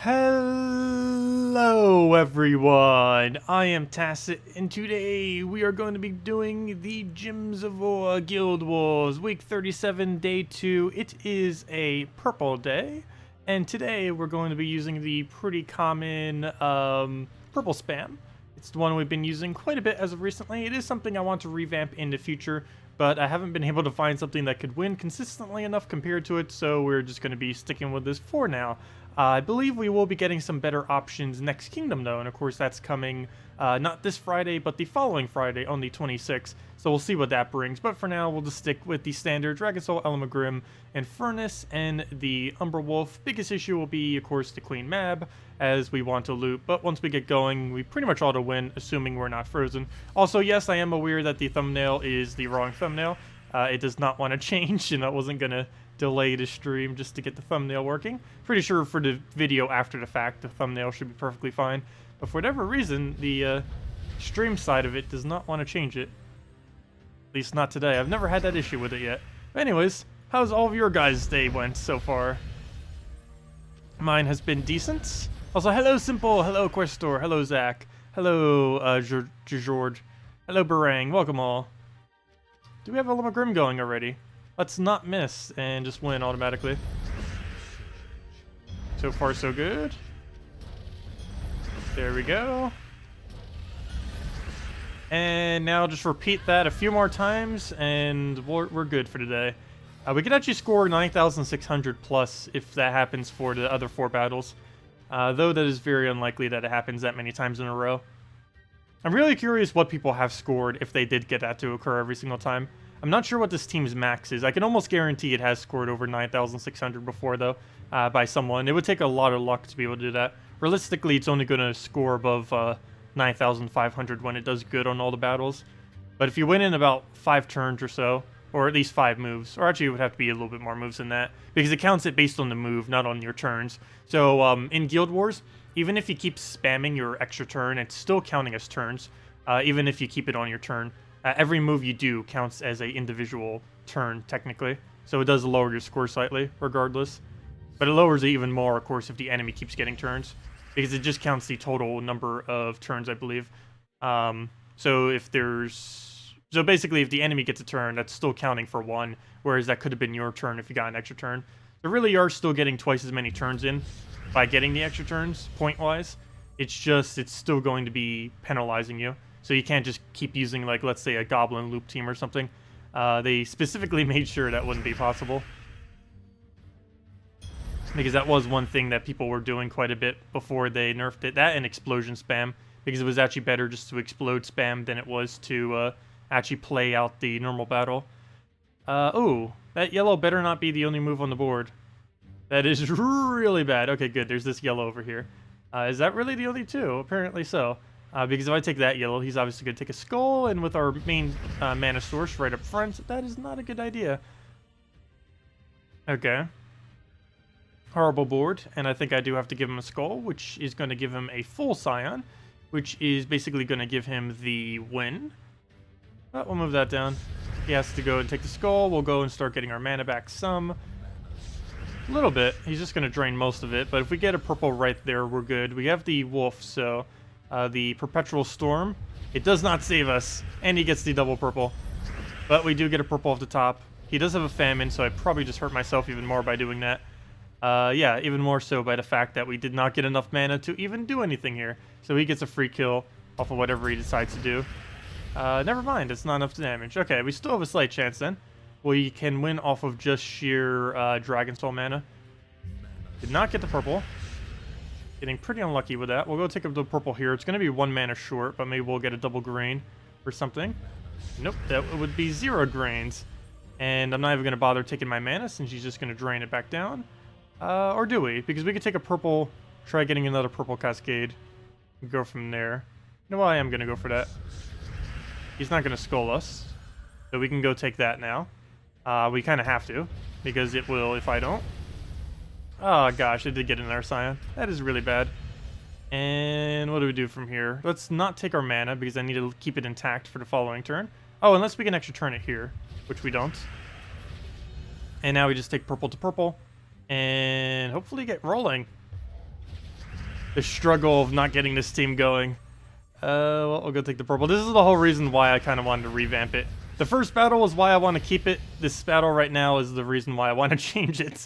Hello everyone, I am Tacet, and today we are going to be doing the Gyms of War Guild Wars Week 37 Day 2. It is a purple day, and today we're going to be using the pretty common purple spam. It's the one we've been using quite a bit as of recently. It is something I want to revamp in the future, but I haven't been able to find something that could win consistently enough compared to it, so we're just going to be sticking with this for now. I believe we will be getting some better options next Kingdom though, and of course that's coming not this Friday, but the following Friday on the 26th, so we'll see what that brings. But for now, we'll just stick with the standard Dragon Soul, Element Grim, and Furnace, and the Umbra Wolf. Biggest issue will be, of course, the Queen Mab, as we want to loot, but once we get going, we pretty much ought to win, assuming we're not frozen. Also, yes, I am aware that the thumbnail is the wrong thumbnail. It does not want to change, and I wasn't going to delay the stream just to get the thumbnail working. Pretty sure for the video after the fact, the thumbnail should be perfectly fine. But for whatever reason, the stream side of it does not want to change it. At least not today. I've never had that issue with it yet. But anyways, how's all of your guys' day went so far? Mine has been decent. Also, hello Simple, hello Questor, hello Zach, hello George, hello Barang, welcome all. Do we have Element Grim going already? Let's not miss and just win automatically. So far, so good. There we go. And now just repeat that a few more times, and we're good for today. We could actually score 9,600 plus if that happens for the other 4 battles. Though that is very unlikely that it happens that many times in a row. I'm really curious what people have scored if they did get that to occur every single time. I'm not sure what this team's max is. I can almost guarantee it has scored over 9,600 before, though, by someone. It would take a lot of luck to be able to do that. Realistically, it's only going to score above 9,500 when it does good on all the battles. But if you win in about 5 turns or so, or at least 5 moves, or actually it would have to be a little bit more moves than that, because it counts it based on the move, not on your turns. So in Guild Wars, even if you keep spamming your extra turn, it's still counting as turns, even if you keep it on your turn. Every move you do counts as an individual turn, technically. So it does lower your score slightly, regardless. But it lowers it even more, of course, if the enemy keeps getting turns. Because it just counts the total number of turns, I believe. So basically, if the enemy gets a turn, that's still counting for 1. Whereas that could have been your turn if you got an extra turn. So really, you are still getting twice as many turns in by getting the extra turns, point-wise. It's still going to be penalizing you. So you can't just keep using, like, let's say a Goblin Loop team or something. They specifically made sure that wouldn't be possible. Because that was one thing that people were doing quite a bit before they nerfed it. That and Explosion Spam. Because it was actually better just to explode spam than it was to actually play out the normal battle. Oh, that yellow better not be the only move on the board. That is really bad. Okay, good. There's this yellow over here. Is that really the only 2? Apparently so. Because if I take that yellow, he's obviously going to take a skull, and with our main mana source right up front, that is not a good idea. Okay. Horrible board, and I think I do have to give him a skull, which is going to give him a full Scion, which is basically going to give him the win. Oh, we'll move that down. He has to go and take the skull. We'll go and start getting our mana back some. A little bit. He's just going to drain most of it, but if we get a purple right there, we're good. We have the wolf, so... the Perpetual Storm, it does not save us, and he gets the double purple. But we do get a purple off the top. He does have a famine, so I probably just hurt myself even more by doing that. Yeah, even more so by the fact that we did not get enough mana to even do anything here. So he gets a free kill off of whatever he decides to do. Never mind, it's not enough damage. Okay, we still have a slight chance then. We can win off of just sheer Dragon Soul mana. Did not get the purple. Getting pretty unlucky with that. We'll go take up the purple here. It's going to be 1 mana short, but maybe we'll get a double green or something. Nope, that would be 0 grains. And I'm not even going to bother taking my mana since she's just going to drain it back down. Or do we? Because we could take a purple, try getting another purple cascade, and go from there. You know what? I am going to go for that. He's not going to skull us. So we can go take that now. We kind of have to, because it will if I don't. Oh gosh, I did get another Scion. That is really bad. And what do we do from here? Let's not take our mana because I need to keep it intact for the following turn. Oh, unless we can extra turn it here, which we don't. And now we just take purple to purple and hopefully get rolling. The struggle of not getting this team going. Well, I'll go take the purple. This is the whole reason why I kind of wanted to revamp it. The first battle was why I want to keep it. This battle right now is the reason why I want to change it.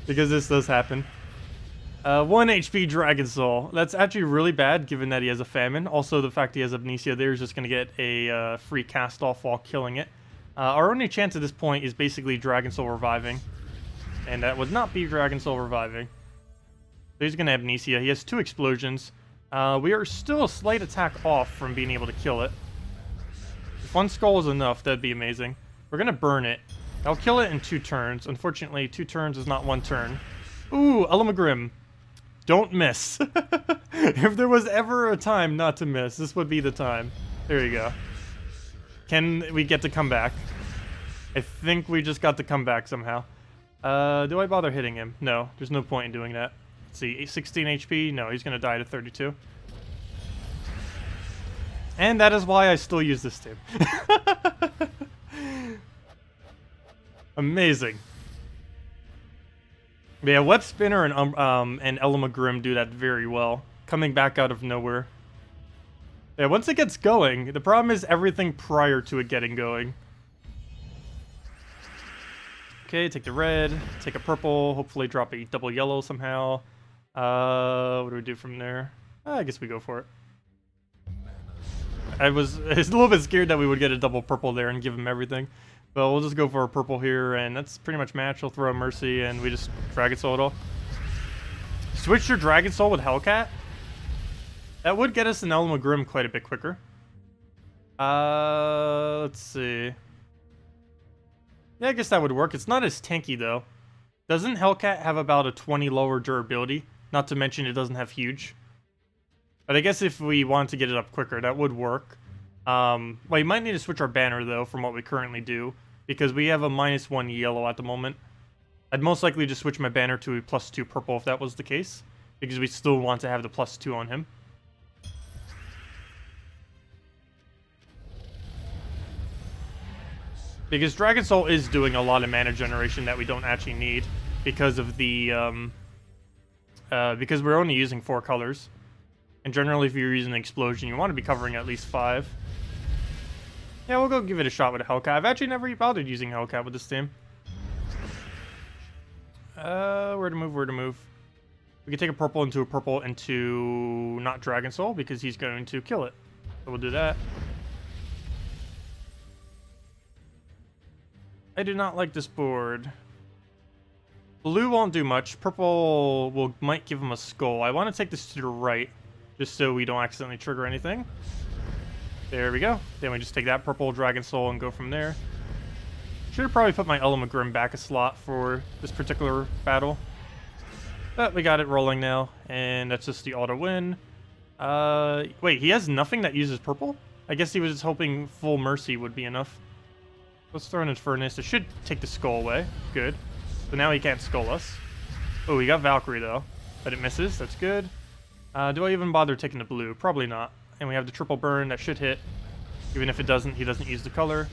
Because this does happen. 1 HP Dragon Soul. That's actually really bad given that he has a famine. Also, the fact he has Amnesia there is just going to get a free cast off while killing it. Our only chance at this point is basically Dragon Soul reviving. And that would not be Dragon Soul reviving. So he's going to Amnesia. He has 2 explosions. We are still a slight attack off from being able to kill it. If 1 skull is enough, that'd be amazing. We're going to burn it. I'll kill it in 2 turns. Unfortunately, 2 turns is not 1 turn. Ooh, Elamagrim. Don't miss. If there was ever a time not to miss, this would be the time. There you go. Can we get to come back? I think we just got to come back somehow. Do I bother hitting him? No, there's no point in doing that. Let's see, 16 HP? No, he's going to die to 32. And that is why I still use this team. Amazing. Yeah, Web Spinner and Elamagrim do that very well. Coming back out of nowhere. Yeah, once it gets going, the problem is everything prior to it getting going. Okay, take the red, take a purple, hopefully drop a double yellow somehow. What do we do from there? I guess we go for it. I was a little bit scared that we would get a double purple there and give him everything. But we'll just go for a purple here, and that's pretty much match. He'll throw a Mercy, and we just Dragon Soul it all. Switch your Dragon Soul with Hellcat? That would get us an Elamagrim quite a bit quicker. Let's see. Yeah, I guess that would work. It's not as tanky, though. Doesn't Hellcat have about a 20 lower durability? Not to mention it doesn't have huge. But I guess if we wanted to get it up quicker, that would work. Well, you might need to switch our banner, though, from what we currently do. Because we have a -1 yellow at the moment. I'd most likely just switch my banner to a +2 purple if that was the case. Because we still want to have the +2 on him. Because Dragon Soul is doing a lot of mana generation that we don't actually need. Because of the, because we're only using 4 colors. And generally, if you're using an explosion, you want to be covering at least 5. Yeah, we'll go give it a shot with a Hellcat. I've actually never bothered using Hellcat with this team. Where to move, where to move. We can take a purple into not Dragon Soul, because he's going to kill it. So we'll do that. I do not like this board. Blue won't do much. Purple might give him a skull. I want to take this to the right, just so we don't accidentally trigger anything. There we go. Then we just take that purple Dragon Soul and go from there. Should have probably put my Elamagrim back a slot for this particular battle. But we got it rolling now, and that's just the auto win. Wait, he has nothing that uses purple? I guess he was just hoping full Mercy would be enough. Let's throw in his Furnace. It should take the skull away. Good. So now he can't skull us. Oh, we got Valkyrie, though. But it misses. That's good. Do I even bother taking the blue? Probably not. And we have the triple burn. That should hit. Even if it doesn't, he doesn't use the color.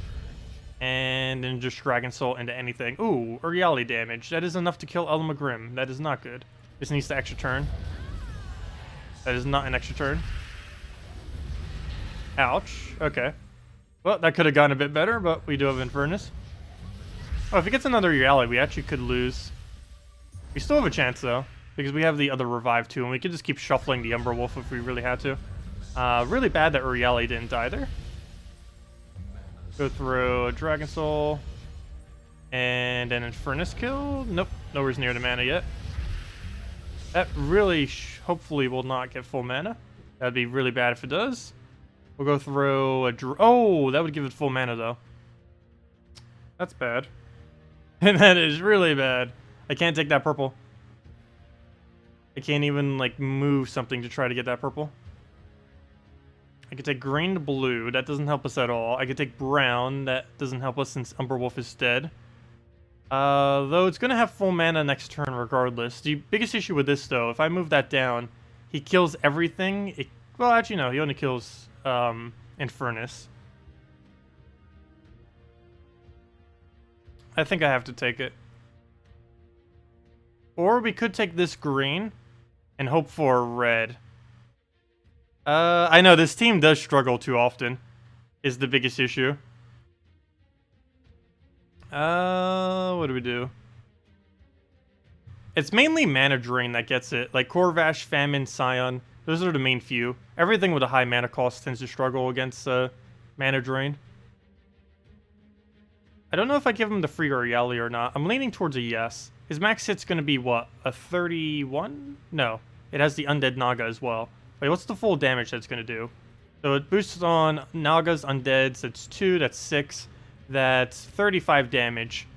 And then just Dragon Soul into anything. Ooh, reality damage. That is enough to kill Elamagrim. That is not good. This needs the extra turn. That is not an extra turn. Ouch. Okay. Well, that could have gone a bit better, but we do have Infernus. Oh, if he gets another reality, we actually could lose. We still have a chance, though, because we have the other revive, too, and we could just keep shuffling the Umber Wolf if we really had to. Really bad that Uriali didn't die there. Go through a Dragon Soul. And an Infernus kill. Nope, nowhere near the mana yet. That really, hopefully, will not get full mana. That'd be really bad if it does. We'll go through a... Oh, that would give it full mana, though. That's bad. And that is really bad. I can't take that purple. I can't even, like, move something to try to get that purple. I could take green to blue. That doesn't help us at all. I could take brown. That doesn't help us since Umber Wolf is dead. Though it's going to have full mana next turn regardless. The biggest issue with this, though, if I move that down, he kills everything. Well, actually, no. He only kills Infernus. I think I have to take it. Or we could take this green and hope for red. I know this team does struggle too often, is the biggest issue. What do we do? It's mainly mana drain that gets it. Like Corvash, Famine, Scion. Those are the main few. Everything with a high mana cost tends to struggle against mana drain. I don't know if I give him the free Arieli or not. I'm leaning towards a yes. His max hit's going to be, what, a 31? No. It has the Undead Naga as well. Wait, what's the full damage that's going to do? So it boosts on Nagas, Undeads. That's 2, that's 6. That's 35 damage.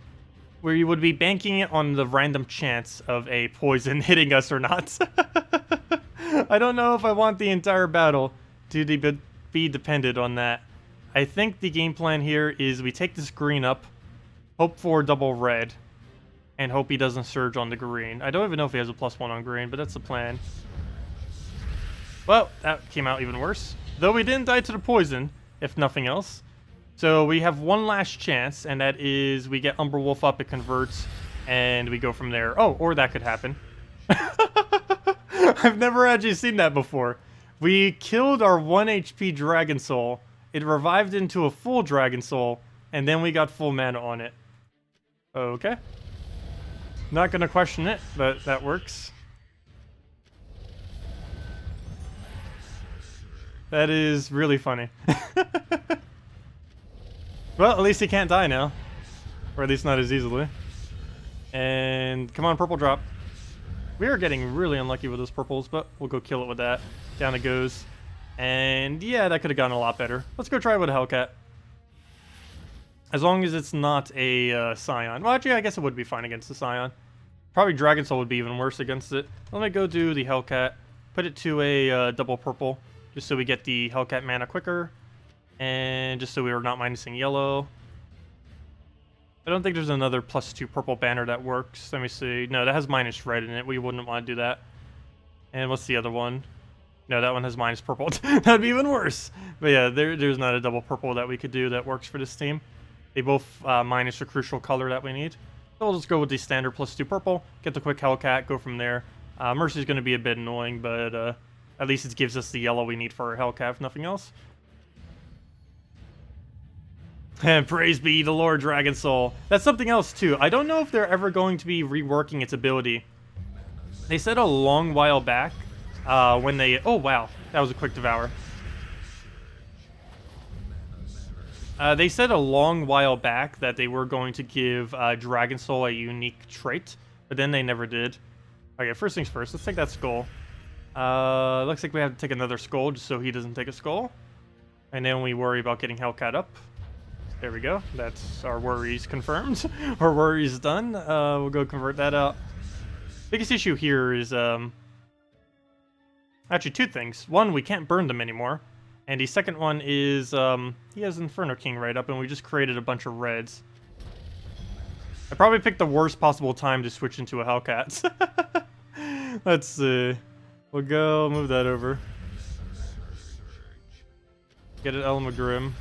Where you would be banking it on the random chance of a poison hitting us or not. I don't know if I want the entire battle to be dependent on that. I think the game plan here is we take this green up, hope for double red, and hope he doesn't surge on the green. I don't even know if he has a +1 on green, but that's the plan. Well, that came out even worse. Though we didn't die to the poison, if nothing else. So we have one last chance, and that is we get Umberwolf up, it converts, and we go from there. Oh, or that could happen. I've never actually seen that before. We killed our 1 HP Dragon Soul. It revived into a full Dragon Soul, and then we got full mana on it. Okay. Not gonna question it, but that works. That is really funny. Well, at least he can't die now. Or at least not as easily. And come on, purple drop. We are getting really unlucky with those purples, but we'll go kill it with that. Down it goes. And yeah, that could have gone a lot better. Let's go try it with a Hellcat. As long as it's not a Scion. Well, actually, I guess it would be fine against the Scion. Probably Dragon Soul would be even worse against it. Let me go do the Hellcat. Put it to a double purple. Just so we get the Hellcat mana quicker. And just so we are not minusing yellow. I don't think there's another +2 purple banner that works. Let me see. No, that has minus red in it. We wouldn't want to do that. And what's the other one? No, that one has minus purple. That'd be even worse. But yeah, there's not a double purple that we could do that works for this team. They both minus a crucial color that we need. So we'll just go with the standard +2 purple. Get the quick Hellcat, go from there. Mercy's going to be a bit annoying, but at least it gives us the yellow we need for our Hellcat, if nothing else. And praise be the Lord Dragon Soul. That's something else too. I don't know if they're ever going to be reworking its ability. They said a long while back when they... Oh wow, that was a quick devour. They said a long while back that they were going to give Dragon Soul a unique trait, but then they never did. Okay, first things first, let's take that skull. Looks like we have to take another skull just so he doesn't take a skull. And then we worry about getting Hellcat up. There we go. That's our worries confirmed. Our worries done. We'll go convert that out. Biggest issue here is actually two things. One, we can't burn them anymore. And the second one is he has Inferno King right up, and we just created a bunch of reds. I probably picked the worst possible time to switch into a Hellcat. Let's see. We'll go move that over. Get an Elmagrim.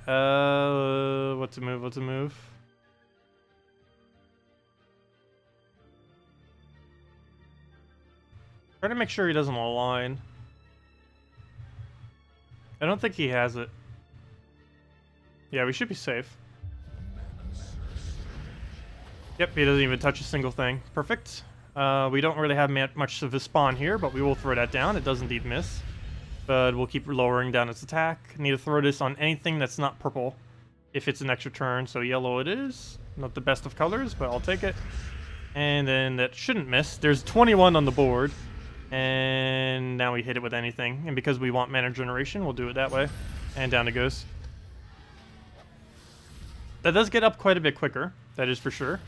What to move, what to move? Try to make sure he doesn't align. I don't think he has it. Yeah, we should be safe. Yep, he doesn't even touch a single thing. Perfect. We don't really have much of a spawn here, but we will throw that down. It does indeed miss. But we'll keep lowering down its attack. Need to throw this on anything that's not purple if it's an extra turn. So yellow it is. Not the best of colors, but I'll take it. And then that shouldn't miss. There's 21 on the board. And now we hit it with anything. And because we want mana generation, we'll do it that way. And down it goes. That does get up quite a bit quicker. That is for sure.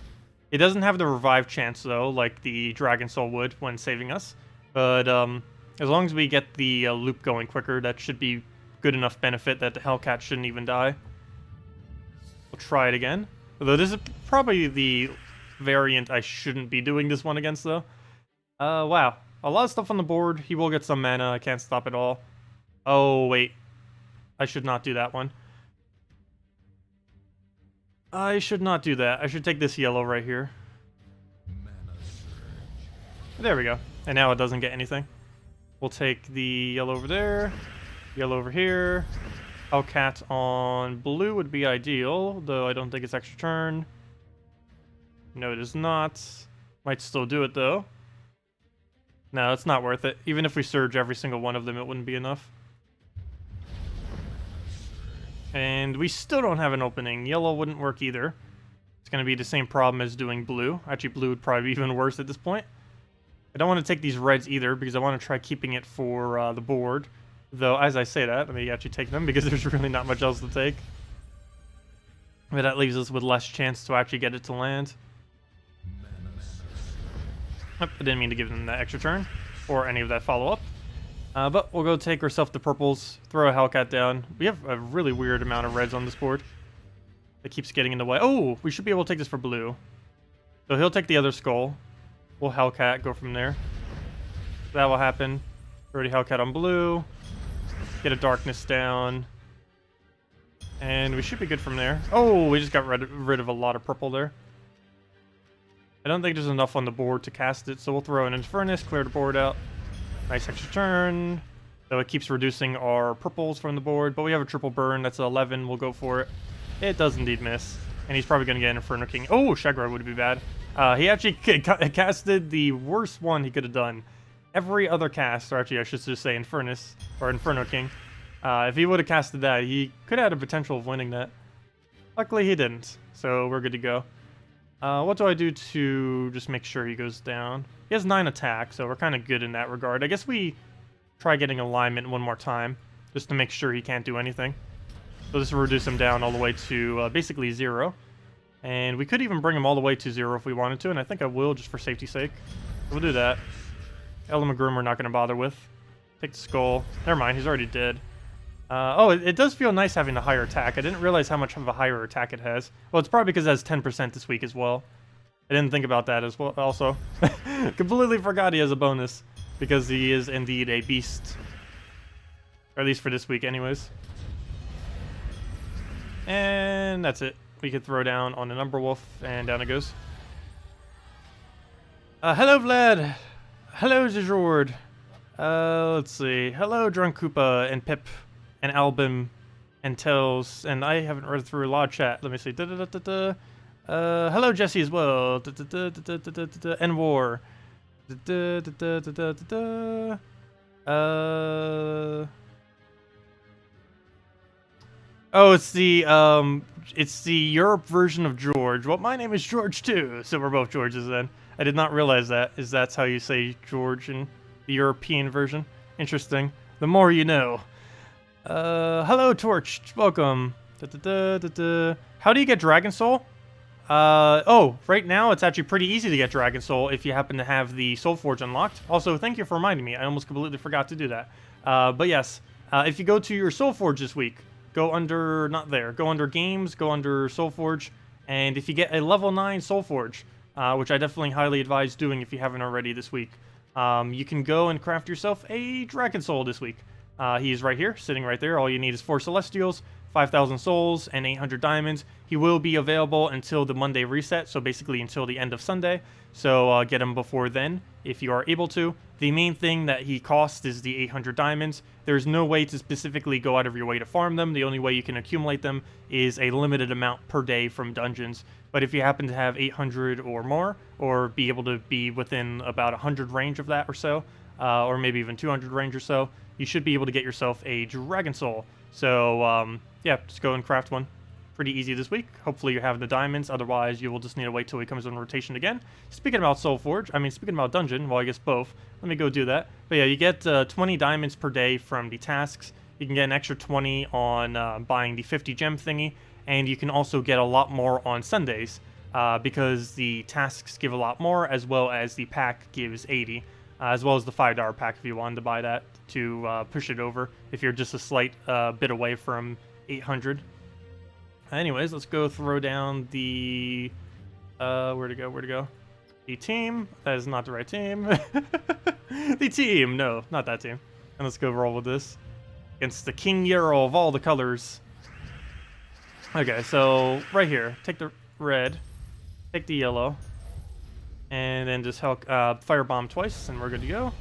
It doesn't have the revive chance, though, like the Dragon Soul would when saving us. But, as long as we get the loop going quicker, that should be good enough benefit that the Hellcat shouldn't even die. We'll try it again. Although this is probably the variant I shouldn't be doing this one against, though. Wow. A lot of stuff on the board. He will get some mana. I can't stop it all. Oh, wait. I should not do that one. I should not do that. I should take this yellow right here. There we go. And now it doesn't get anything. We'll take the yellow over there, yellow over here. Hellcat on blue would be ideal, though I don't think it's extra turn. No, it is not. Might still do it, though. No, it's not worth it. Even if we surge every single one of them, it wouldn't be enough. And we still don't have an opening. Yellow wouldn't work either. It's going to be the same problem as doing blue. Actually, blue would probably be even worse at this point. I don't want to take these reds either because I want to try keeping it for the board. Though, as I say that, let me actually take them because there's really not much else to take. But that leaves us with less chance to actually get it to land. Yep, I didn't mean to give them that extra turn or any of that follow-up. But we'll go take ourselves the purples, throw a Hellcat down. We have a really weird amount of reds on this board. It keeps getting in the way. Oh, we should be able to take this for blue. So he'll take the other skull. We'll Hellcat, go from there. That will happen. Already Hellcat on blue. Get a darkness down. And we should be good from there. Oh, we just got rid of a lot of purple there. I don't think there's enough on the board to cast it, so we'll throw an Infernus, clear the board out. Nice extra turn. So it keeps reducing our purples from the board, but we have a triple burn. That's 11. We'll go for it. It does indeed miss. And he's probably going to get an Inferno King. Oh, Shagra would be bad. He actually casted the worst one he could have done. Every other cast, or actually I should just say Infernus, or Inferno King. If he would have casted that, he could have had a potential of winning that. Luckily he didn't, so we're good to go. What do I do to just make sure he goes down? He has 9 attack, so we're kind of good in that regard. I guess we try getting alignment one more time, just to make sure he can't do anything. So this will reduce him down all the way to basically 0. And we could even bring him all the way to 0 if we wanted to, and I think I will just for safety's sake. We'll do that. Elamagrim we're not going to bother with. Take the skull. Never mind, he's already dead. Oh, it does feel nice having a higher attack. I didn't realize how much of a higher attack it has. Well, it's probably because it has 10% this week as well. I didn't think about that as well. Also, completely forgot he has a bonus because he is indeed a beast. Or at least for this week anyways. And that's it. We could throw down on an Umberwolf, and down it goes. Hello, Vlad. Hello, Zajord. Let's see. Hello, Drunk Koopa and Pip and Album and Tells. And I haven't read through a lot of chat. Let me see. Hello, Jesse as well. And War. Oh, it's the Europe version of George. Well, my name is George too, so we're both Georges then. I did not realize that's how you say George in the European version. Interesting. The more you know. Hello, Torch. Welcome. How do you get Dragon Soul? Oh, right now it's actually pretty easy to get Dragon Soul if you happen to have the Soul Forge unlocked. Also, thank you for reminding me. I almost completely forgot to do that. But yes, if you go to your Soul Forge this week, go under, not there, go under Games, go under Soul Forge, and if you get a level 9 Soul Forge, which I definitely highly advise doing if you haven't already this week, you can go and craft yourself a Dragon Soul this week. He is right here, sitting right there. All you need is 4 Celestials, 5,000 souls, and 800 diamonds. He will be available until the Monday reset, so basically until the end of Sunday. So get him before then, if you are able to. The main thing that he costs is the 800 diamonds. There's no way to specifically go out of your way to farm them. The only way you can accumulate them is a limited amount per day from dungeons. But if you happen to have 800 or more, or be able to be within about 100 range of that or so, or maybe even 200 range or so, you should be able to get yourself a Dragon Soul. So, yeah, just go and craft one. Pretty easy this week. Hopefully you have the diamonds, otherwise you will just need to wait till he comes on rotation again. Speaking about Soul Forge, speaking about Dungeon, well, I guess both. Let me go do that. But yeah, you get 20 diamonds per day from the tasks. You can get an extra 20 on buying the 50 gem thingy, and you can also get a lot more on Sundays, because the tasks give a lot more, as well as the pack gives 80. As well as the $5 pack if you wanted to buy that to push it over if you're just a slight bit away from 800. Anyways, let's go throw down the... where to go? The team. That is not the right team. The team. No, not that team. And let's go roll with this. Against the King Yarrow of all the colors. Okay, so right here. Take the red. Take the yellow. And then just Firebomb twice, and we're good to go.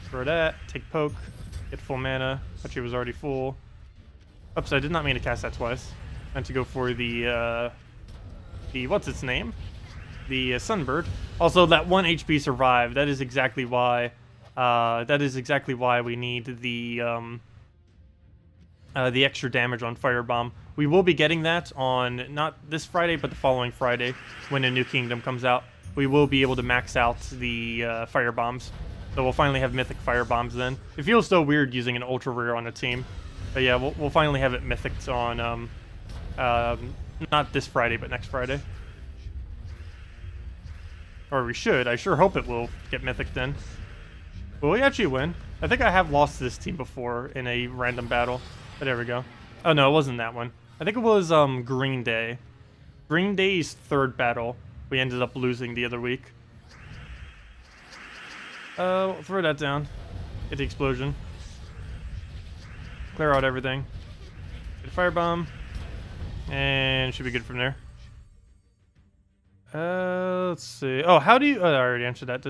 Throw that, take poke, get full mana. Actually, it was already full. Oops, I did not mean to cast that twice. I meant to go for the what's its name? The Sunbird. Also, that 1 HP survived. That is exactly why. We need the extra damage on Firebomb. We will be getting that on not this Friday, but the following Friday when a new kingdom comes out. We will be able to max out the Firebombs. So we'll finally have Mythic Firebombs then. It feels so weird using an Ultra Rare on a team. But yeah, we'll finally have it Mythic on, not this Friday, but next Friday. Or we should. I sure hope it will get Mythic then. Will we actually win? I think I have lost to this team before in a random battle. But there we go. Oh no, it wasn't that one. I think it was Green Day. Green Day's 3rd battle. We ended up losing the other week. Throw that down. Get the explosion. Clear out everything. Get a firebomb. And should be good from there. Let's see. Oh, how do you... Oh, I already answered that.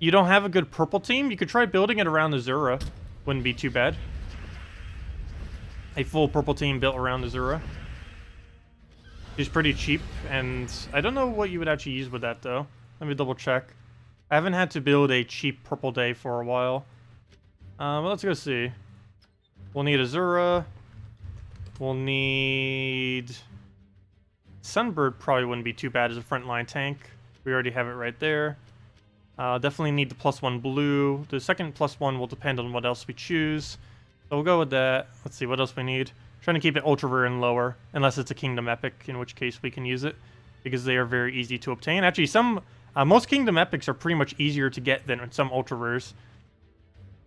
You don't have a good purple team? You could try building it around Azura. Wouldn't be too bad. A full purple team built around Azura. She's pretty cheap, and I don't know what you would actually use with that, though. Let me double check. I haven't had to build a cheap purple day for a while. Well, let's go see. We'll need Azura. We'll need... Sunbird probably wouldn't be too bad as a frontline tank. We already have it right there. Definitely need the +1 blue. The second +1 will depend on what else we choose. So we'll go with that. Let's see what else we need. Trying to keep it ultra rare and lower, unless it's a Kingdom Epic, in which case we can use it, because they are very easy to obtain. Actually, most Kingdom Epics are pretty much easier to get than some ultra rares,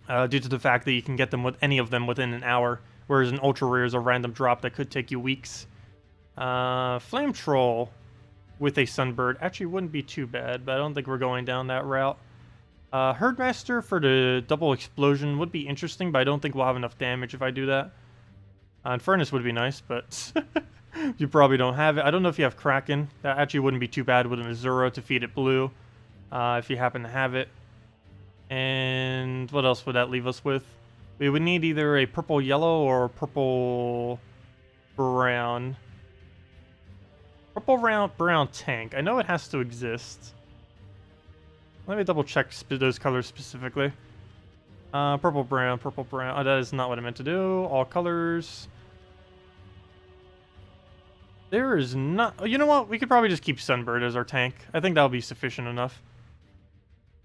due to the fact that you can get them with any of them within an hour, whereas an ultra rare is a random drop that could take you weeks. Flame Troll with a Sunbird actually wouldn't be too bad, but I don't think we're going down that route. Herdmaster for the double explosion would be interesting, but I don't think we'll have enough damage if I do that. Furnace would be nice, but you probably don't have it. I don't know if you have Kraken. That actually wouldn't be too bad with an Azura to feed it blue, if you happen to have it. And what else would that leave us with? We would need either a purple-yellow or purple-brown. Purple-brown tank. I know it has to exist. Let me double-check those colors specifically. Purple-brown, purple-brown. Oh, that is not what I meant to do. All colors. There is not... Oh, you know what? We could probably just keep Sunbird as our tank. I think that'll be sufficient enough.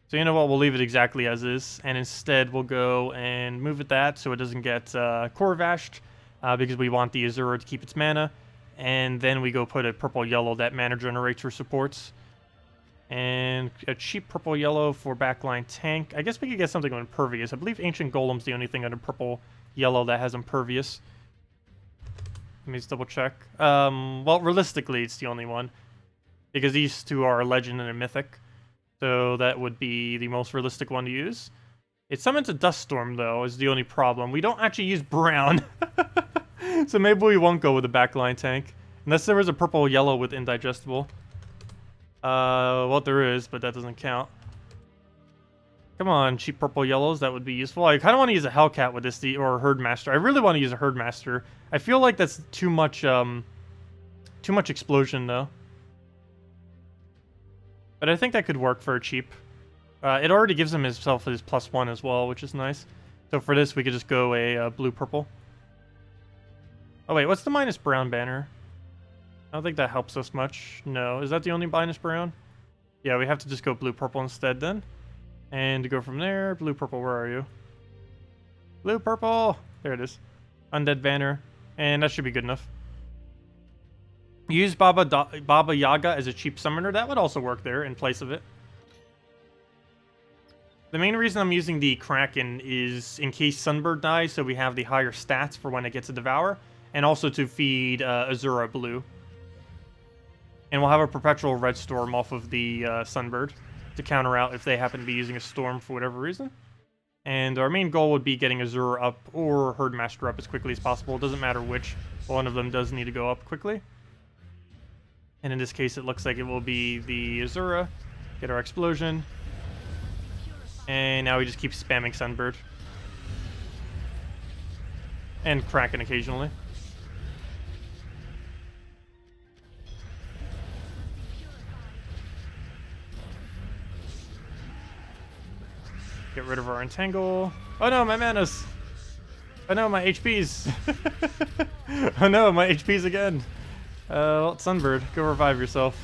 So you know what? We'll leave it exactly as is. And instead, we'll go and move it that so it doesn't get Corvashed. Because we want the Azura to keep its mana. And then we go put a purple-yellow that mana generates or supports. And a cheap purple-yellow for backline tank. I guess we could get something on Impervious. I believe Ancient Golem's the only thing under purple-yellow that has Impervious. Let me just double-check. Well, realistically, it's the only one. Because these two are a Legend and a Mythic. So that would be the most realistic one to use. It summons a Dust Storm, though, is the only problem. We don't actually use brown. So maybe we won't go with a backline tank. Unless there was a purple-yellow with Indigestible. Well, there is, but that doesn't count. Come on, cheap purple-yellows, that would be useful. I kind of want to use a Hellcat with this, or a Herdmaster. I really want to use a Herdmaster. I feel like that's too much explosion, though. But I think that could work for a cheap. It already gives him himself his +1 as well, which is nice. So for this, we could just go a blue-purple. Oh wait, what's the -brown banner? I don't think that helps us much. No, is that the only -brown? Yeah, we have to just go blue-purple instead then. And to go from there, blue-purple, where are you? Blue-purple! There it is. Undead banner. And that should be good enough. Use Baba Yaga as a cheap summoner. That would also work there in place of it. The main reason I'm using the Kraken is in case Sunbird dies, so we have the higher stats for when it gets a Devour. And also to feed Azura blue. And we'll have a perpetual red storm off of the Sunbird to counter out if they happen to be using a storm for whatever reason. And our main goal would be getting Azura up or Herdmaster up as quickly as possible. It doesn't matter which. One of them does need to go up quickly. And in this case, it looks like it will be the Azura. Get our explosion. And now we just keep spamming Sunbird. And Kraken occasionally. Get rid of our Entangle. Oh no, my manas! Oh no, my HPs! Oh no, my HPs again! Well, Sunbird, go revive yourself.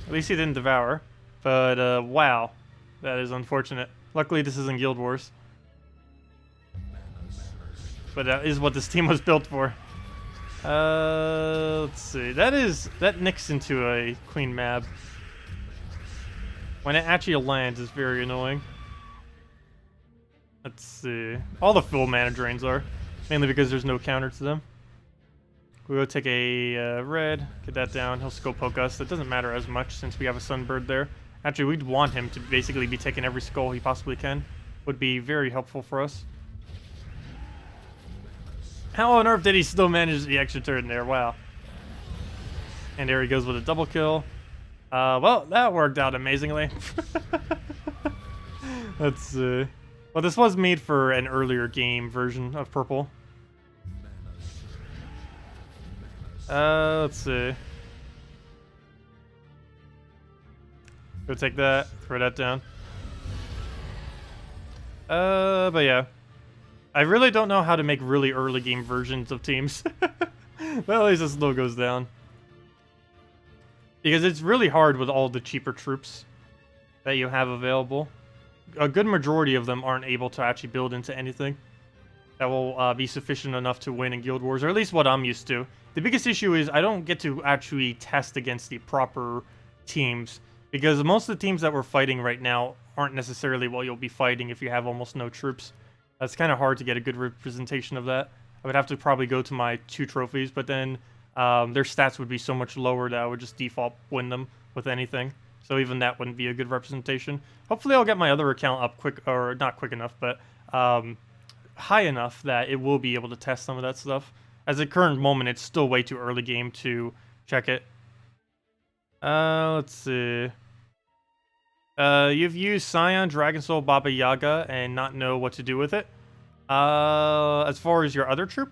At least he didn't devour. But, wow. That is unfortunate. Luckily, this isn't Guild Wars. But that is what this team was built for. Let's see. That nicks into a Queen Mab. When it actually lands, it's very annoying. Let's see. All the full mana drains are. Mainly because there's no counter to them. We'll go take a red, get that down. He'll skull poke us. That doesn't matter as much since we have a Sunbird there. Actually, we'd want him to basically be taking every skull he possibly can. Would be very helpful for us. How on earth did he still manage the extra turn there? Wow. And there he goes with a double kill. Well, that worked out amazingly. Let's see. Well, this was made for an earlier game version of purple. Let's see. Go take that, throw that down. But yeah. I really don't know how to make really early game versions of teams. Well, at least this slow goes down. Because it's really hard with all the cheaper troops that you have available. A good majority of them aren't able to actually build into anything that will be sufficient enough to win in Guild Wars, or at least what I'm used to. The biggest issue is I don't get to actually test against the proper teams, because most of the teams that we're fighting right now aren't necessarily what you'll be fighting if you have almost no troops. That's kind of hard to get a good representation of that. I would have to probably go to my 2 trophies, but then their stats would be so much lower that I would just default win them with anything. So even that wouldn't be a good representation. Hopefully I'll get my other account up quick, or not quick enough, but high enough that it will be able to test some of that stuff. As at current moment, it's still way too early game to check it. Let's see. You've used Scion, Dragon Soul, Baba Yaga, and not know what to do with it. As far as your other troop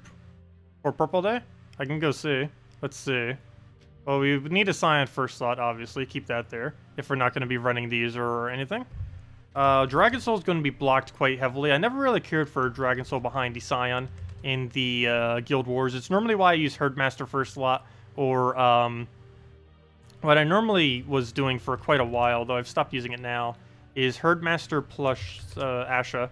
for Purple Day, I can go see. Let's see. Well, we need a Scion first slot, obviously. Keep that there if we're not going to be running these or anything. Dragon Soul is going to be blocked quite heavily. I never really cared for Dragon Soul behind the Scion in the Guild Wars. It's normally why I use Herdmaster first slot, or what I normally was doing for quite a while, though I've stopped using it now, is Herdmaster plus Asha.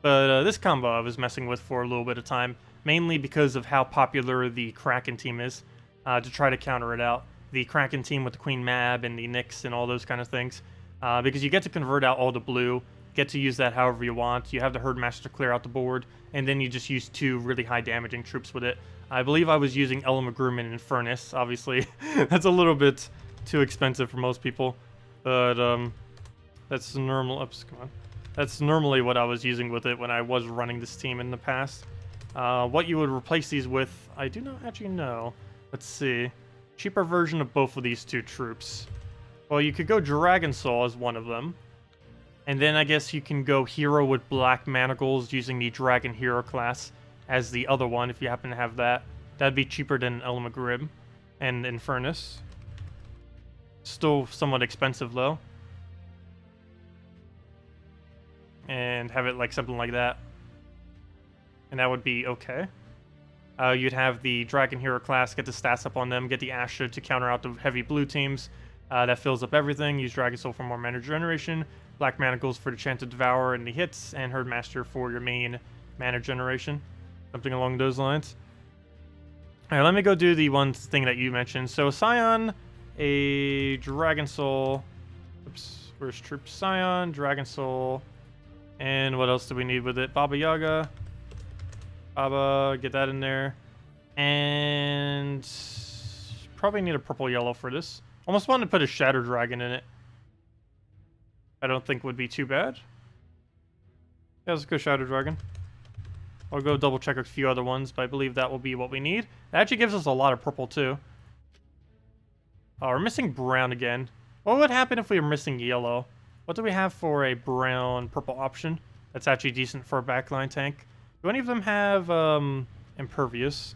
But this combo I was messing with for a little bit of time, mainly because of how popular the Kraken team is, to try to counter it out. The Kraken team with the Queen Mab and the Nyx and all those kind of things. Because you get to convert out all the blue, get to use that however you want. You have the Herdmaster clear out the board, and then you just use 2 really high damaging troops with it. I believe I was using Elamagrum and Furnace, obviously. That's a little bit too expensive for most people. But, that's normal. Oops, come on. That's normally what I was using with it when I was running this team in the past. What you would replace these with, I do not actually know. Let's see. Cheaper version of both of these 2 troops. Well, you could go Dragon Soul as one of them. And then I guess you can go Hero with Black Manacles using the Dragon Hero class as the other one, if you happen to have that. That'd be cheaper than Elamagrim and Infernus. Still somewhat expensive, though. And have it like something like that. And that would be okay. You'd have the Dragon Hero class, get the stats up on them, get the Asha to counter out the heavy blue teams. That fills up everything. Use Dragon Soul for more mana generation. Black Manacles for the chance to devour and the hits. And Herdmaster for your main mana generation. Something along those lines. Alright, let me go do the one thing that you mentioned. So Scion, a Dragon Soul. Oops, where's Troop? Scion, Dragon Soul. And what else do we need with it? Baba Yaga. Baba, get that in there. And probably need a purple yellow for this. Almost wanted to put a Shadow Dragon in it. I don't think would be too bad. Yeah, let's go Shadow Dragon. I'll go double check a few other ones, but I believe that will be what we need. It actually gives us a lot of purple too. Oh, we're missing brown again. What would happen if we were missing yellow? What do we have for a brown purple option that's actually decent for a backline tank? Do any of them have impervious?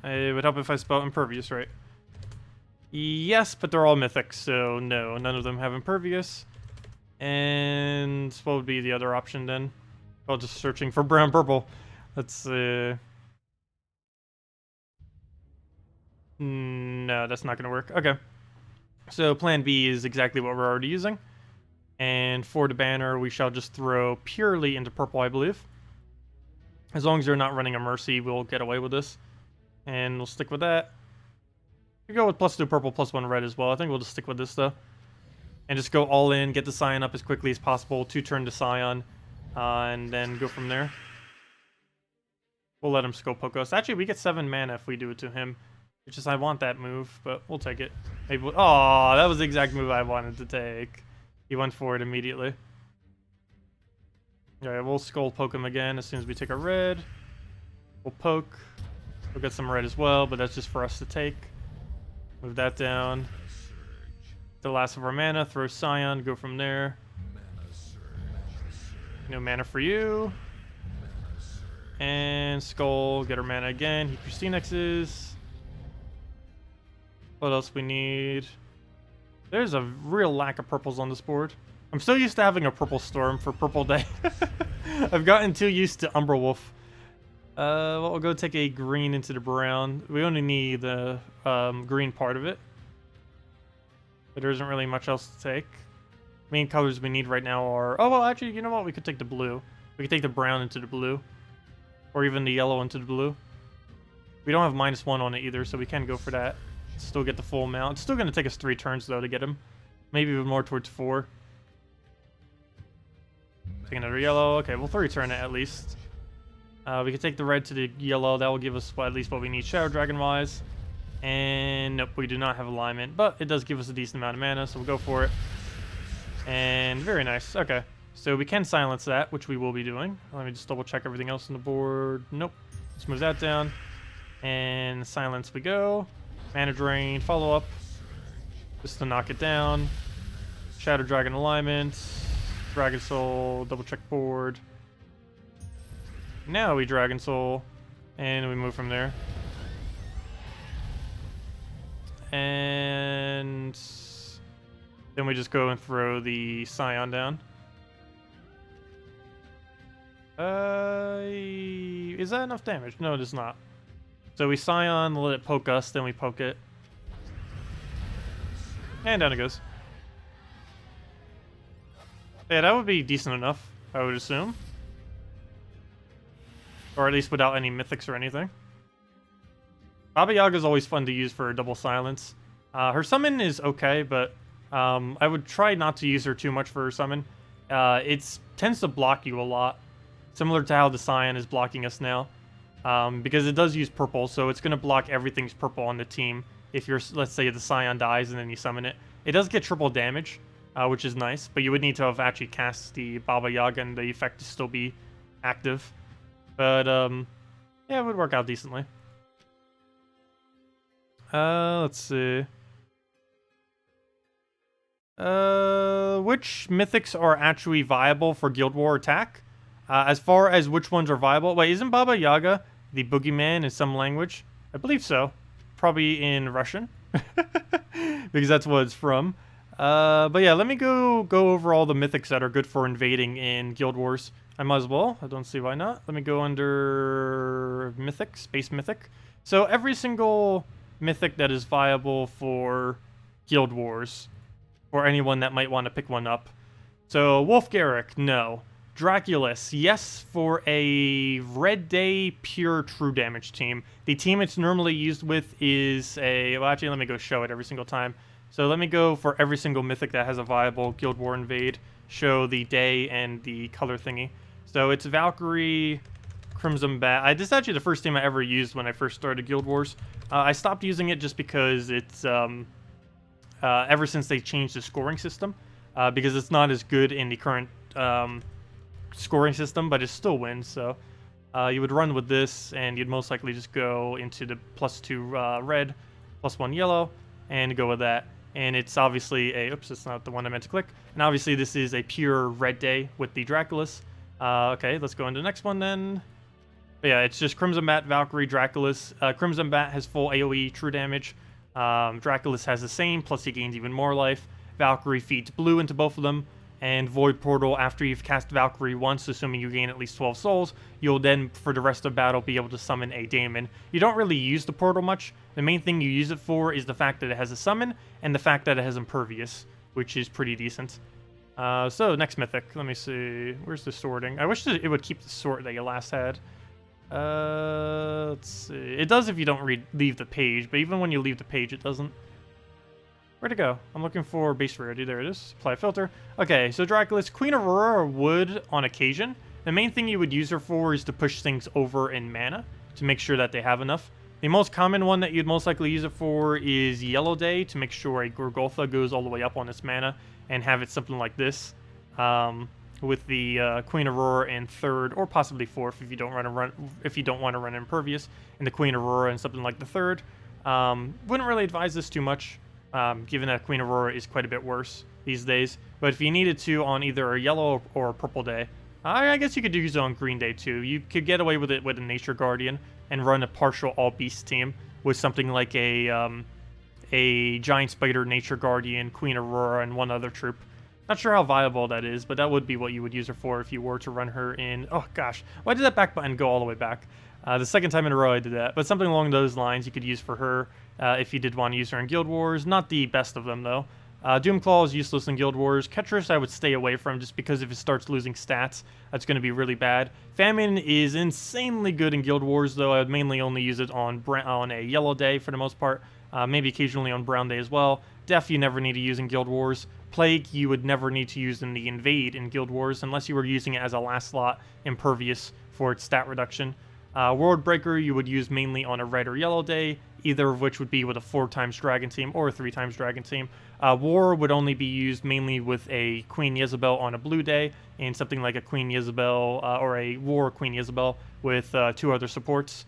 It would help if I spelled impervious right. Yes, but they're all mythic, so no, none of them have impervious. And what would be the other option then? Oh, just searching for brown purple. Let's no, that's not gonna work. Okay. So plan B is exactly what we're already using. And for the banner, we shall just throw purely into purple, I believe. As long as you're not running a Mercy, we'll get away with this. And we'll stick with that. We go with +2 purple, +1 red as well. I think we'll just stick with this though. And just go all in, get the Scion up as quickly as possible, 2-turn to Scion, and then go from there. We'll let him skull poke us. Actually, we get 7 mana if we do it to him. It's just I want that move, but we'll take it. Maybe oh, that was the exact move I wanted to take. He went for it immediately. Alright, we'll skull poke him again as soon as we take a red. We'll poke. We'll get some red as well, but that's just for us to take. Move that down. The last of our mana, throw Scion, go from there. No mana for you. And Skull, get our mana again. Heap your Phoenixes. What else we need? There's a real lack of purples on this board. I'm so used to having a purple storm for purple day. I've gotten too used to Umberwolf. Well, we'll go take a green into the brown. We only need the green part of it. But there isn't really much else to take. Main colors we need right now are... Oh, well, actually, you know what? We could take the blue. We could take the brown into the blue. Or even the yellow into the blue. We don't have -1 on it either, so we can go for that. Still get the full amount. It's still going to take us 3 turns, though, to get him. Maybe even more towards 4. Take another yellow. Okay, we'll 3-turn it at least. We can take the red to the yellow. That will give us at least what we need Shadow Dragon-wise. And nope, we do not have alignment, but it does give us a decent amount of mana, so we'll go for it. And very nice. Okay, so we can silence that, which we will be doing. Let me just double check everything else on the board. Nope. Let's move that down. And silence we go. Mana drain, follow up. Just to knock it down. Shadow Dragon alignment. Dragon Soul, double check board. Now we Dragon Soul. And we move from there. And then we just go and throw the Scion down. Is that enough damage? No, it is not. So we Scion, let it poke us, then we poke it. And down it goes. Yeah, that would be decent enough, I would assume. Or at least without any mythics or anything. Baba Yaga is always fun to use for double silence. Her summon is okay, but I would try not to use her too much for her summon. It tends to block you a lot, similar to how the Scion is blocking us now. Because it does use purple, so it's going to block everything's purple on the team. If you're, let's say the Scion dies and then you summon it. It does get triple damage, which is nice, but you would need to have actually cast the Baba Yaga and the effect to still be active. But yeah, it would work out decently. Let's see. Which mythics are actually viable for Guild War attack? As far as which ones are viable... Wait, isn't Baba Yaga the boogeyman in some language? I believe so. Probably in Russian. Because that's what it's from. But yeah, let me go over all the mythics that are good for invading in Guild Wars. I might as well. I don't see why not. Let me go under Mythic, Space Mythic. So every single mythic that is viable for Guild Wars, or anyone that might want to pick one up. So Wolf Garrick, no. Draculus, yes, for a Red Day pure true damage team. The team it's normally used with is a... Well, actually, let me go show it every single time. So let me go for every single mythic that has a viable Guild War invade. Show the day and the color thingy. So it's Valkyrie, Crimson Bat. This is actually the first team I ever used when I first started Guild Wars. I stopped using it just because it's ever since they changed the scoring system, because it's not as good in the current scoring system, but it still wins. So you would run with this, and you'd most likely just go into the +2 red, +1 yellow, and go with that. And it's obviously a, oops, it's not the one I meant to click. And obviously this is a pure red day with the Draculus. Okay, let's go into the next one then. But yeah, it's just Crimson Bat, Valkyrie, Draculus. Crimson Bat has full AoE true damage. Draculus has the same, plus he gains even more life. Valkyrie feeds blue into both of them. And Void Portal, after you've cast Valkyrie once, assuming you gain at least 12 souls, you'll then, for the rest of battle, be able to summon a Daemon. You don't really use the portal much. The main thing you use it for is the fact that it has a summon, and the fact that it has Impervious, which is pretty decent. So, next Mythic. Let me see. Where's the sorting? I wish that it would keep the sort that you last had. Let's see. It does if you don't leave the page, but even when you leave the page, it doesn't. Where'd it go? I'm looking for base rarity. There it is. Apply filter. Okay, so Draculus, Queen Aurora would on occasion. The main thing you would use her for is to push things over in mana to make sure that they have enough. The most common one that you'd most likely use it for is Yellow Day to make sure a Gorgotha goes all the way up on its mana and have it something like this. With the Queen Aurora in 3rd or possibly 4th if you don't want to run Impervious, and the Queen Aurora in something like the 3rd. Wouldn't really advise this too much. Given that Queen Aurora is quite a bit worse these days. But if you needed to on either a yellow or a purple day, I guess you could use it on green day too. You could get away with it with a Nature Guardian and run a partial all-beast team with something like a Giant Spider, Nature Guardian, Queen Aurora, and one other troop. Not sure how viable that is, but that would be what you would use her for if you were to run her in... Oh gosh, why did that back button go all the way back? The second time in a row I did that, but something along those lines you could use for her if you did want to use her in Guild Wars. Not the best of them, though. Doomclaw is useless in Guild Wars. Ketris I would stay away from just because if it starts losing stats, that's going to be really bad. Famine is insanely good in Guild Wars, though I would mainly only use it on a yellow day for the most part. Maybe occasionally on brown day as well. Def you never need to use in Guild Wars. Plague you would never need to use in the Invade in Guild Wars unless you were using it as a last slot Impervious for its stat reduction. World Breaker you would use mainly on a red or yellow day, either of which would be with a 4x Dragon team or a 3x Dragon team. War would only be used mainly with a Queen Jezebel on a blue day, and something like a Queen Jezebel or a War Queen Jezebel with 2 other supports.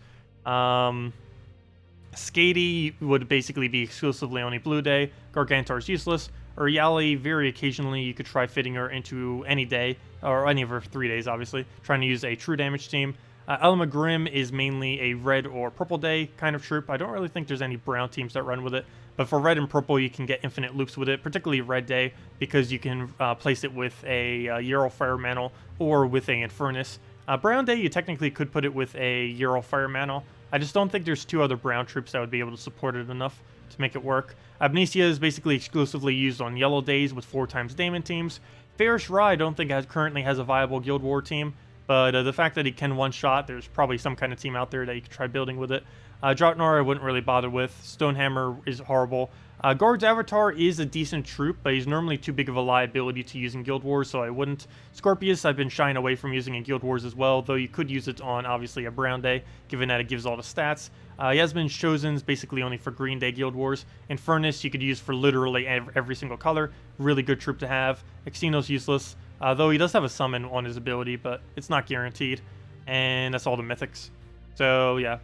Skady would basically be exclusively on a blue day. Gargantor is useless. Uriali, very occasionally you could try fitting her into any day, or any of her 3 days obviously, trying to use a true damage team. Elma Grimm is mainly a red or purple day kind of troop. I don't really think there's any brown teams that run with it, but for red and purple you can get infinite loops with it, particularly red day, because you can place it with a Ural Fire Mantle or with a Infernus. Brown day you technically could put it with a Ural Fire Mantle. I just don't think there's 2 other brown troops that would be able to support it enough to make it work. Amnesia is basically exclusively used on yellow days with 4x Daemon teams. Farish Ra I don't think currently has a viable Guild War team. But the fact that he can one-shot, there's probably some kind of team out there that you could try building with it. Draughtnar I wouldn't really bother with. Stonehammer is horrible. Guard's Avatar is a decent troop, but he's normally too big of a liability to use in Guild Wars, so I wouldn't. Scorpius I've been shying away from using in Guild Wars as well, though you could use it on, obviously, a brown day, given that it gives all the stats. Yasmin's Chosen's basically only for green day Guild Wars. Infernus you could use for literally every single color. Really good troop to have. Xenos useless. Though he does have a summon on his ability, but it's not guaranteed. And that's all the mythics. So, yeah.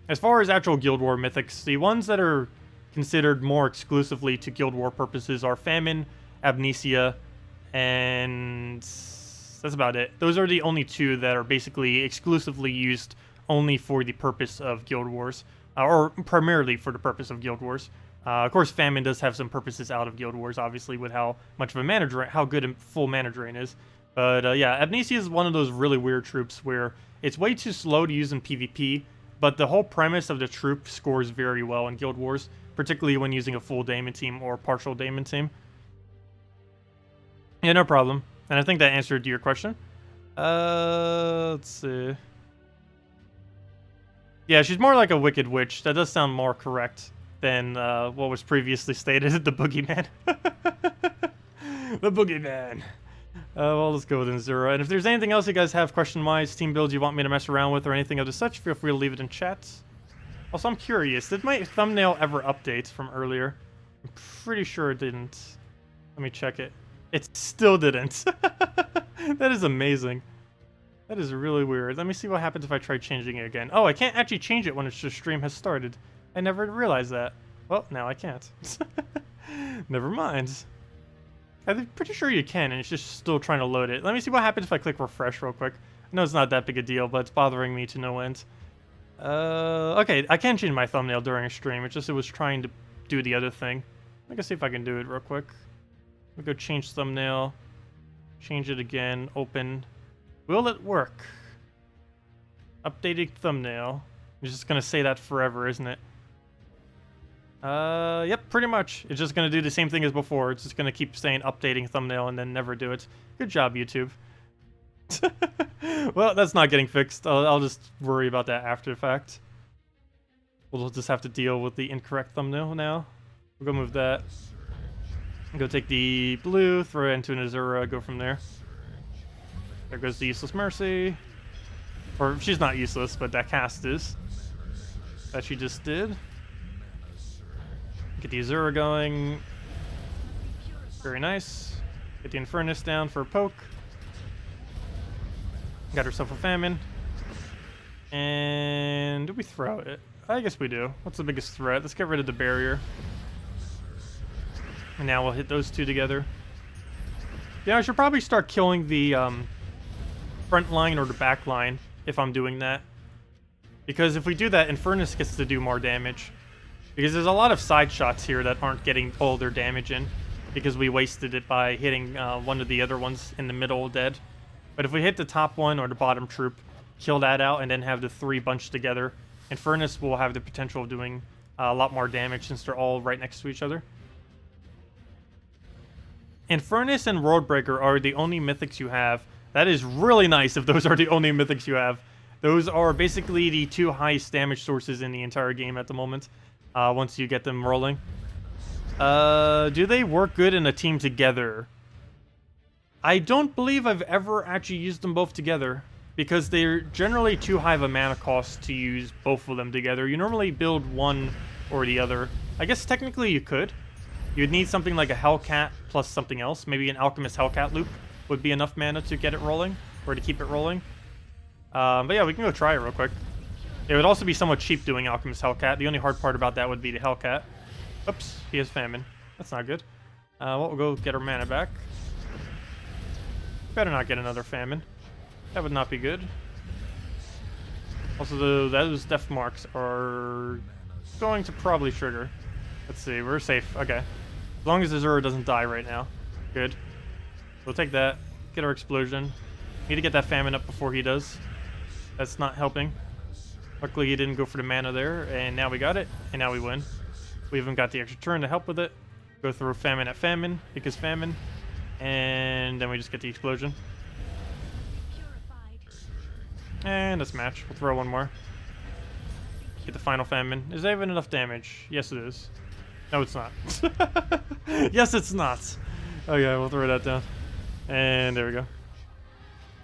As far as actual Guild War mythics, the ones that are considered more exclusively to Guild War purposes are Famine, Amnesia, and that's about it. Those are the only 2 that are basically exclusively used only for the purpose of Guild Wars, or primarily for the purpose of Guild Wars. Of course, Famine does have some purposes out of Guild Wars, obviously, with how much of a mana drain, how good a full mana drain is. But yeah, Amnesia is one of those really weird troops where it's way too slow to use in PvP, but the whole premise of the troop scores very well in Guild Wars, particularly when using a full Daemon team or partial Daemon team. Yeah, no problem. And I think that answered your question. Let's see. Yeah, she's more like a Wicked Witch. That does sound more correct than what was previously stated, the Boogeyman. The Boogeyman. Well, let's go with Inzura. And if there's anything else you guys have question-wise, team builds you want me to mess around with, or anything of the such, feel free to leave it in chat. Also, I'm curious, did my thumbnail ever update from earlier? I'm pretty sure it didn't. Let me check it. It still didn't. That is amazing. That is really weird. Let me see what happens if I try changing it again. Oh, I can't actually change it when the stream has started. I never realized that. Well, now I can't. Never mind. I'm pretty sure you can, and it's just still trying to load it. Let me see what happens if I click refresh real quick. I know it's not that big a deal, but it's bothering me to no end. Okay, I can change my thumbnail during a stream. It's just it was trying to do the other thing. Let me see if I can do it real quick. Let me go change thumbnail. Change it again. Open. Will it work? Updating thumbnail. I'm just gonna say that forever, isn't it? Yep, pretty much. It's just gonna do the same thing as before. It's just gonna keep saying updating thumbnail and then never do it. Good job, YouTube. Well, that's not getting fixed. I'll just worry about that after the fact. We'll just have to deal with the incorrect thumbnail now. We'll go move that. Go take the blue, throw it into an Azura, go from there. There goes the useless Mercy. Or, she's not useless, but that cast is. That she just did. Get the Azura going. Very nice. Get the Infernus down for a poke. Got herself a Famine. And do we throw it? I guess we do. What's the biggest threat? Let's get rid of the barrier. And now we'll hit those two together. Yeah, I should probably start killing the front line or the back line if I'm doing that. Because if we do that, Infernus gets to do more damage. Because there's a lot of side shots here that aren't getting all their damage in. Because we wasted it by hitting one of the other ones in the middle dead. But if we hit the top one or the bottom troop, kill that out, and then have the three bunched together, Infernus will have the potential of doing a lot more damage since they're all right next to each other. Infernus and Worldbreaker are the only mythics you have. That is really nice if those are the only mythics you have. Those are basically the two highest damage sources in the entire game at the moment, once you get them rolling. Do they work good in a team together? I don't believe I've ever actually used them both together, because they're generally too high of a mana cost to use both of them together. You normally build one or the other. I guess technically you could. You'd need something like a Hellcat plus something else. Maybe an Alchemist Hellcat loop would be enough mana to get it rolling, or to keep it rolling. But yeah, we can go try it real quick. It would also be somewhat cheap doing Alchemist Hellcat. The only hard part about that would be the Hellcat. Oops, he has Famine. That's not good. Well, we'll go get our mana back. Better not get another Famine. That would not be good. Also, those death marks are going to probably trigger. Let's see, we're safe. Okay. As long as Azura doesn't die right now. Good. We'll take that. Get our explosion. Need to get that Famine up before he does. That's not helping. Luckily, he didn't go for the mana there, and now we got it, and now we win. We even got the extra turn to help with it. Go through Famine at Famine, because Famine, and then we just get the explosion. And let's match. We'll throw one more. Get the final Famine. Is that even enough damage? Yes, it is. No, it's not. Yes, it's not. Okay, we'll throw that down. And there we go.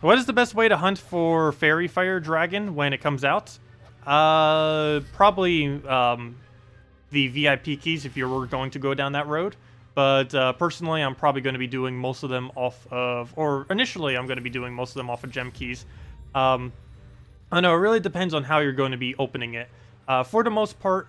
What is the best way to hunt for Fairy Fire Dragon when it comes out? Probably the VIP keys if you were going to go down that road. But personally, I'm probably going to be doing most of them off of, or initially I'm going to be doing most of them off of gem keys. I know, it really depends on how you're going to be opening it. For the most part,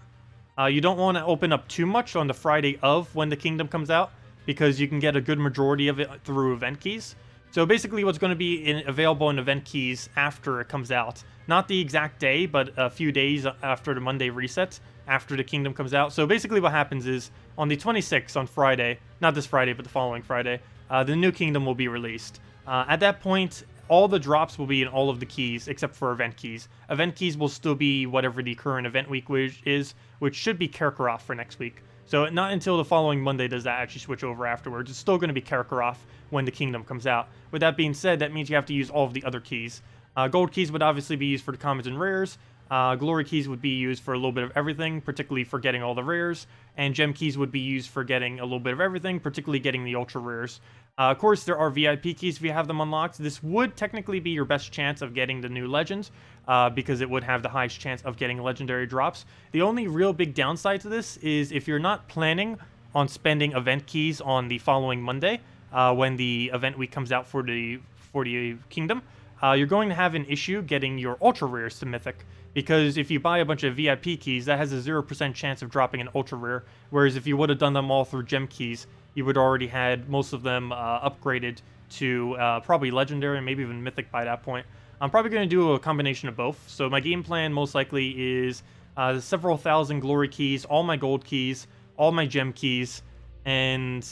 you don't want to open up too much on the Friday of when the Kingdom comes out, because you can get a good majority of it through event keys. So basically what's going to be available in event keys after it comes out. Not the exact day, but a few days after the Monday reset, after the Kingdom comes out. So basically what happens is, on the 26th, on Friday, not this Friday, but the following Friday, the new Kingdom will be released. At that point, all the drops will be in all of the keys, except for event keys. Event keys will still be whatever the current event week is, which should be Karkaroth for next week. So not until the following Monday does that actually switch over afterwards. It's still going to be Karkaroth when the Kingdom comes out. With that being said, that means you have to use all of the other keys. Gold keys would obviously be used for the commons and rares. Glory keys would be used for a little bit of everything, particularly for getting all the rares. And gem keys would be used for getting a little bit of everything, particularly getting the ultra rares. Of course, there are VIP keys if you have them unlocked. This would technically be your best chance of getting the new legends, because it would have the highest chance of getting legendary drops. The only real big downside to this is if you're not planning on spending event keys on the following Monday, when the event week comes out for the Kingdom, you're going to have an issue getting your ultra rares to Mythic. Because if you buy a bunch of VIP keys, that has a 0% chance of dropping an ultra rare. Whereas if you would have done them all through gem keys, you would already had most of them upgraded to probably legendary and maybe even Mythic by that point. I'm probably going to do a combination of both. So my game plan most likely is several thousand glory keys, all my gold keys, all my gem keys, and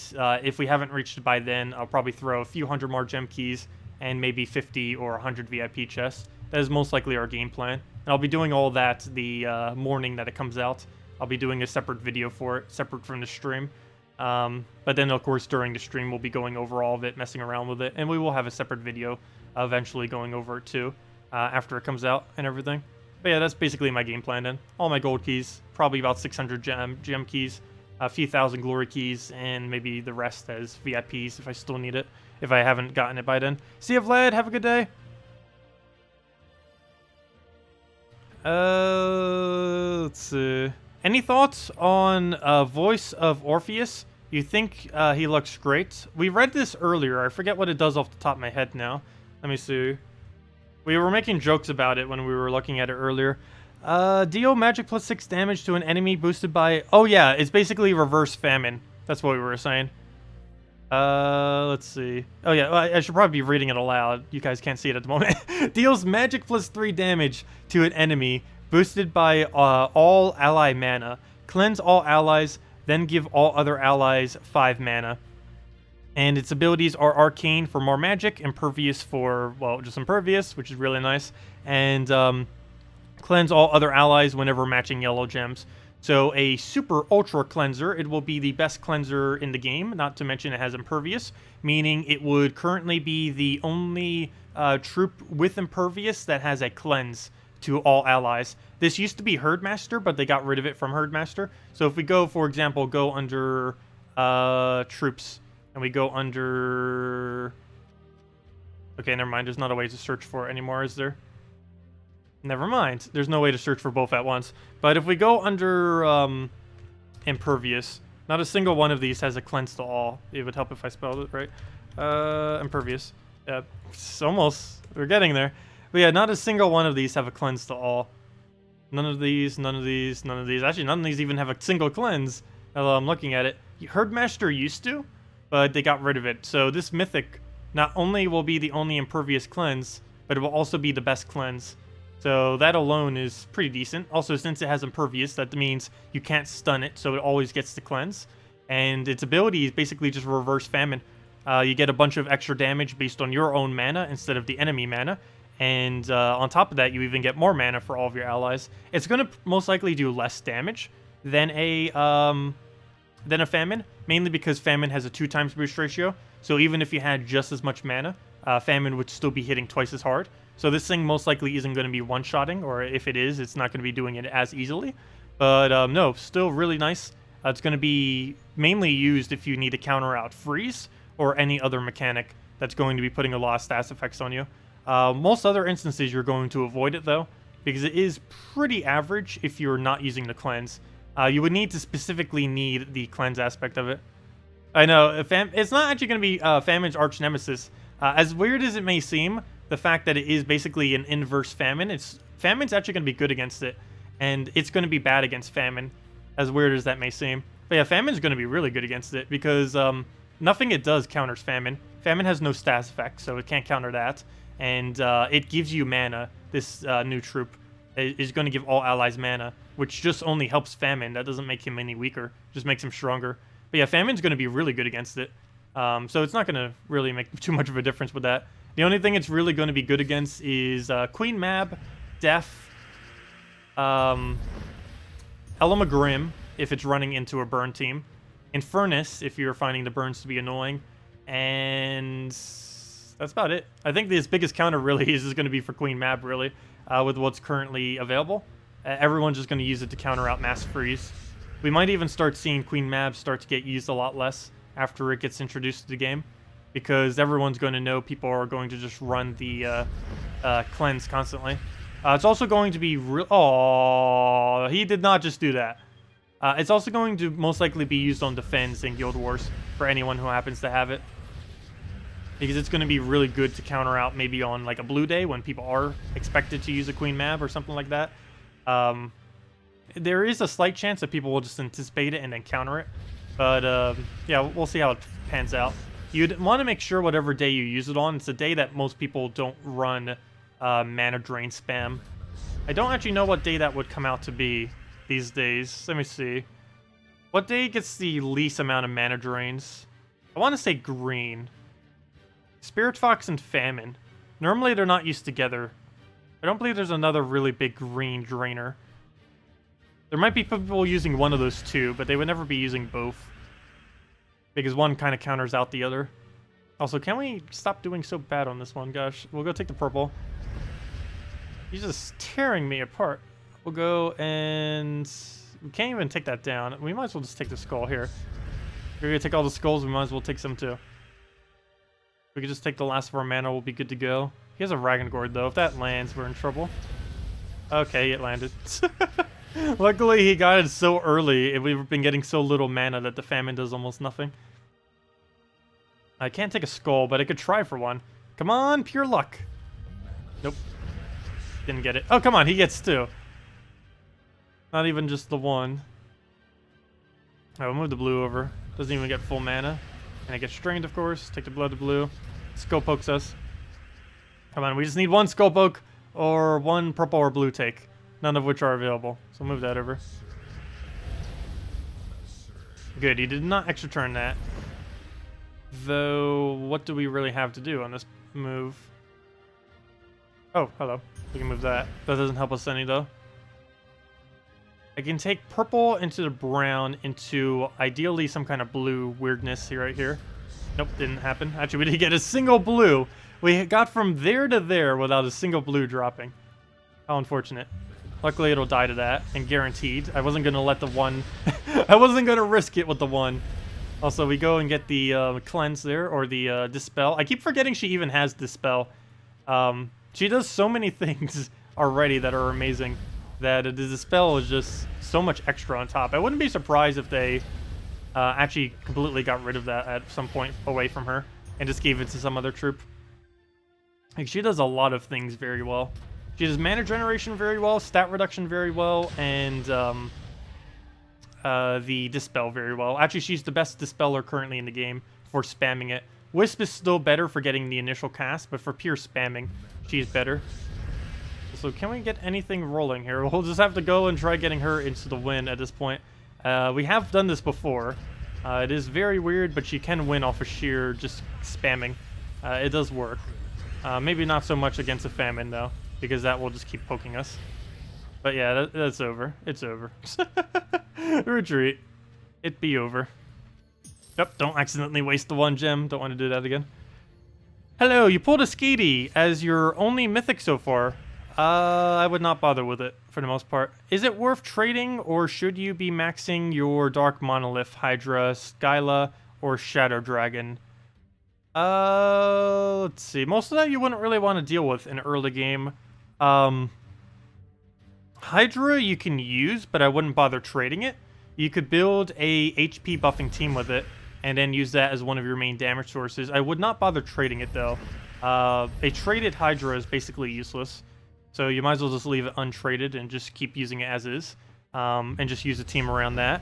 if we haven't reached it by then, I'll probably throw a few hundred more gem keys and maybe 50 or 100 VIP chests. That is most likely our game plan. And I'll be doing all that the morning that it comes out. I'll be doing a separate video for it, separate from the stream. But then, of course, during the stream, we'll be going over all of it, messing around with it. And we will have a separate video eventually going over it, too, after it comes out and everything. But yeah, that's basically my game plan then. All my gold keys, probably about 600 gem keys, a few thousand glory keys, and maybe the rest as VIPs if I still need it, if I haven't gotten it by then. See you, Vlad. Have a good day. Let's see. Any thoughts on Voice of Orpheus? You think he looks great? We read this earlier. I forget what it does off the top of my head now. Let me see. We were making jokes about it when we were looking at it earlier. Deal magic plus 6 damage to an enemy boosted by... Oh yeah, it's basically reverse famine. That's what we were saying. Let's see. Oh yeah, I should probably be reading it aloud. You guys can't see it at the moment. Deals magic plus 3 damage to an enemy, boosted by all ally mana. Cleanse all allies, then give all other allies 5 mana. And its abilities are Arcane for more magic, Impervious for, well, just Impervious, which is really nice. And cleanse all other allies whenever matching yellow gems. So a super ultra cleanser, it will be the best cleanser in the game, not to mention it has Impervious, meaning it would currently be the only troop with Impervious that has a cleanse to all allies. This used to be Herdmaster, but they got rid of it from Herdmaster. So if we go, for example, go under troops, and we go under... Okay, never mind, there's not a way to search for it anymore, is there? Never mind. There's no way to search for both at once. But if we go under Impervious, not a single one of these has a cleanse to all. It would help if I spelled it right. Impervious. Yeah, it's almost. We're getting there. But yeah, not a single one of these have a cleanse to all. None of these, none of these, none of these. Actually, none of these even have a single cleanse. Although I'm looking at it. Herdmaster used to, but they got rid of it. So this Mythic not only will be the only Impervious cleanse, but it will also be the best cleanse. So that alone is pretty decent. Also, since it has Impervious, that means you can't stun it, so it always gets to cleanse. And its ability is basically just reverse famine. You get a bunch of extra damage based on your own mana instead of the enemy mana. And on top of that, you even get more mana for all of your allies. It's going to most likely do less damage than a famine, mainly because famine has a 2x boost ratio. So even if you had just as much mana, famine would still be hitting twice as hard. So this thing most likely isn't going to be one-shotting, or if it is, it's not going to be doing it as easily. But no, still really nice. It's going to be mainly used if you need to counter out freeze or any other mechanic that's going to be putting a lot of stats effects on you. Most other instances you're going to avoid it though, because it is pretty average if you're not using the cleanse. You would need to specifically need the cleanse aspect of it. I know, it's not actually going to be Famine's arch nemesis. As weird as it may seem, the fact that it is basically an inverse famine, Famine's actually going to be good against it, and it's going to be bad against famine, as weird as that may seem. But yeah, Famine's going to be really good against it, because nothing it does counters famine. Famine has no stats effect, so it can't counter that. And it gives you mana. This new troop is going to give all allies mana, which just only helps Famine. That doesn't make him any weaker, just makes him stronger. But yeah, Famine's going to be really good against it. So it's not going to really make too much of a difference with that. The only thing it's really going to be good against is Queen Mab, Death, Elamagrim, if it's running into a burn team, Infernus, if you're finding the burns to be annoying, and that's about it. I think the biggest counter really is going to be for Queen Mab, really, with what's currently available. Everyone's just going to use it to counter out Mass Freeze. We might even start seeing Queen Mab start to get used a lot less after it gets introduced to the game, because everyone's going to know people are going to just run the cleanse constantly. It's also going to be Oh, he did not just do that. It's also going to most likely be used on defense in Guild Wars for anyone who happens to have it. Because it's going to be really good to counter out maybe on like a blue day when people are expected to use a Queen Mab or something like that. There is a slight chance that people will just anticipate it and then counter it. But yeah, we'll see how it pans out. You'd want to make sure whatever day you use it on, it's a day that most people don't run mana drain spam. I don't actually know what day that would come out to be these days. Let me see. What day gets the least amount of mana drains? I want to say green. Spirit Fox and Famine. Normally they're not used together. I don't believe there's another really big green drainer. There might be people using one of those two, but they would never be using both. Because one kind of counters out the other. Also, can we stop doing so bad on this one? Gosh, we'll go take the purple. He's just tearing me apart. We'll go and... We can't even take that down. We might as well just take the skull here. If we're going to take all the skulls, we might as well take some too. If we could just take the last of our mana, we'll be good to go. He has a Ragengord though. If that lands, we're in trouble. Okay, it landed. Luckily, he got it so early. We've been getting so little mana that the Famine does almost nothing. I can't take a skull, but I could try for one. Come on, pure luck. Nope. Didn't get it. Oh, come on, he gets two. Not even just the one. Alright, we'll move the blue over. Doesn't even get full mana. And it gets strained, of course. Take the blood to blue. Skull pokes us. Come on, we just need one skull poke or one purple or blue take. None of which are available. So move that over. Good, he did not extra turn that. Though, what do we really have to do on this move? Oh, hello. We can move that. That doesn't help us any, though. I can take purple into the brown into ideally some kind of blue weirdness here, right here. Nope, didn't happen. Actually, we didn't get a single blue. We got from there to there without a single blue dropping. How unfortunate. Luckily, it'll die to that, and guaranteed. I wasn't going to let the one... I wasn't going to risk it with the one. Also, we go and get the cleanse there, or the dispel. I keep forgetting she even has dispel. She does so many things already that are amazing. That the dispel is just so much extra on top. I wouldn't be surprised if they actually completely got rid of that at some point away from her and just gave it to some other troop. Like, she does a lot of things very well. She does mana generation very well, stat reduction very well, and the dispel very well. Actually, she's the best dispeller currently in the game for spamming it. Wisp is still better for getting the initial cast, but for pure spamming, she's better. So can we get anything rolling here? We'll just have to go and try getting her into the win at this point. We have done this before. It is very weird, but she can win off of sheer just spamming. It does work. Maybe not so much against a Famine, though, because that will just keep poking us. But yeah, that's over. It's over. Retreat. It be over. Yep, don't accidentally waste the one gem. Don't want to do that again. Hello, you pulled a Skady as your only mythic so far. I would not bother with it, for the most part. Is it worth trading, or should you be maxing your Dark Monolith, Hydra, Skyla, or Shadow Dragon? Let's see. Most of that you wouldn't really want to deal with in early game. Hydra you can use, but I wouldn't bother trading it. You could build a HP buffing team with it, and then use that as one of your main damage sources. I would not bother trading it, though. A traded Hydra is basically useless. So you might as well just leave it untraded and just keep using it as is. And just use a team around that.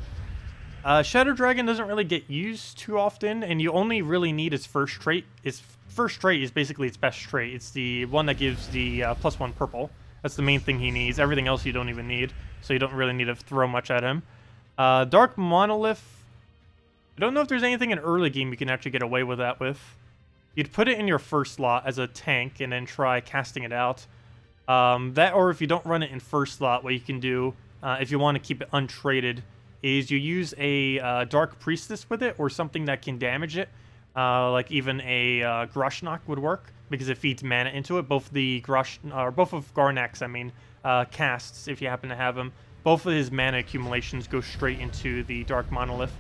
Shadow Dragon doesn't really get used too often, and you only really need its first trait. Its first trait is basically its best trait. It's the one that gives the +1 purple. That's the main thing he needs. Everything else you don't even need, so you don't really need to throw much at him. Dark Monolith, I don't know if there's anything in early game you can actually get away with that with. You'd put it in your first slot as a tank and then try casting it out. That, or if you don't run it in first slot, what you can do, if you want to keep it untraded, is you use a Dark Priestess with it, or something that can damage it. Like even a Grushnok would work, because it feeds mana into it. Both the both of Garnak's, casts, if you happen to have them, both of his mana accumulations go straight into the Dark Monolith.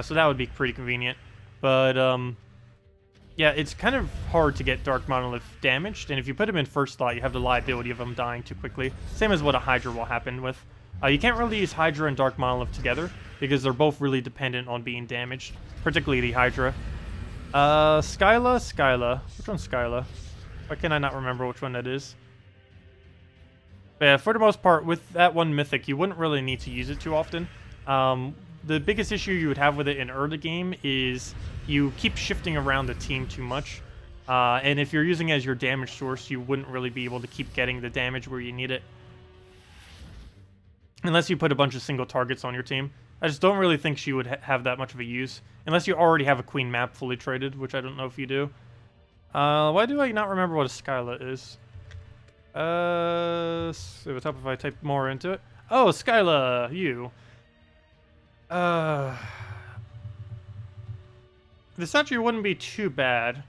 So that would be pretty convenient. But yeah, it's kind of hard to get Dark Monolith damaged, and if you put him in first slot, you have the liability of him dying too quickly. Same as what a Hydra will happen with. You can't really use Hydra and Dark Monolith together because they're both really dependent on being damaged, particularly the Hydra. Skyla. Which one's Skyla? Why can I not remember which one that is? But yeah, for the most part, with that one Mythic, you wouldn't really need to use it too often. The biggest issue you would have with it in early game is you keep shifting around the team too much. And if you're using it as your damage source, you wouldn't really be able to keep getting the damage where you need it. Unless you put a bunch of single targets on your team. I just don't really think she would have that much of a use. Unless you already have a Queen map fully traded, which I don't know if you do. Why do I not remember what a Skyla is? It would help if I type more into it. Oh, Skyla, you. This actually wouldn't be too bad.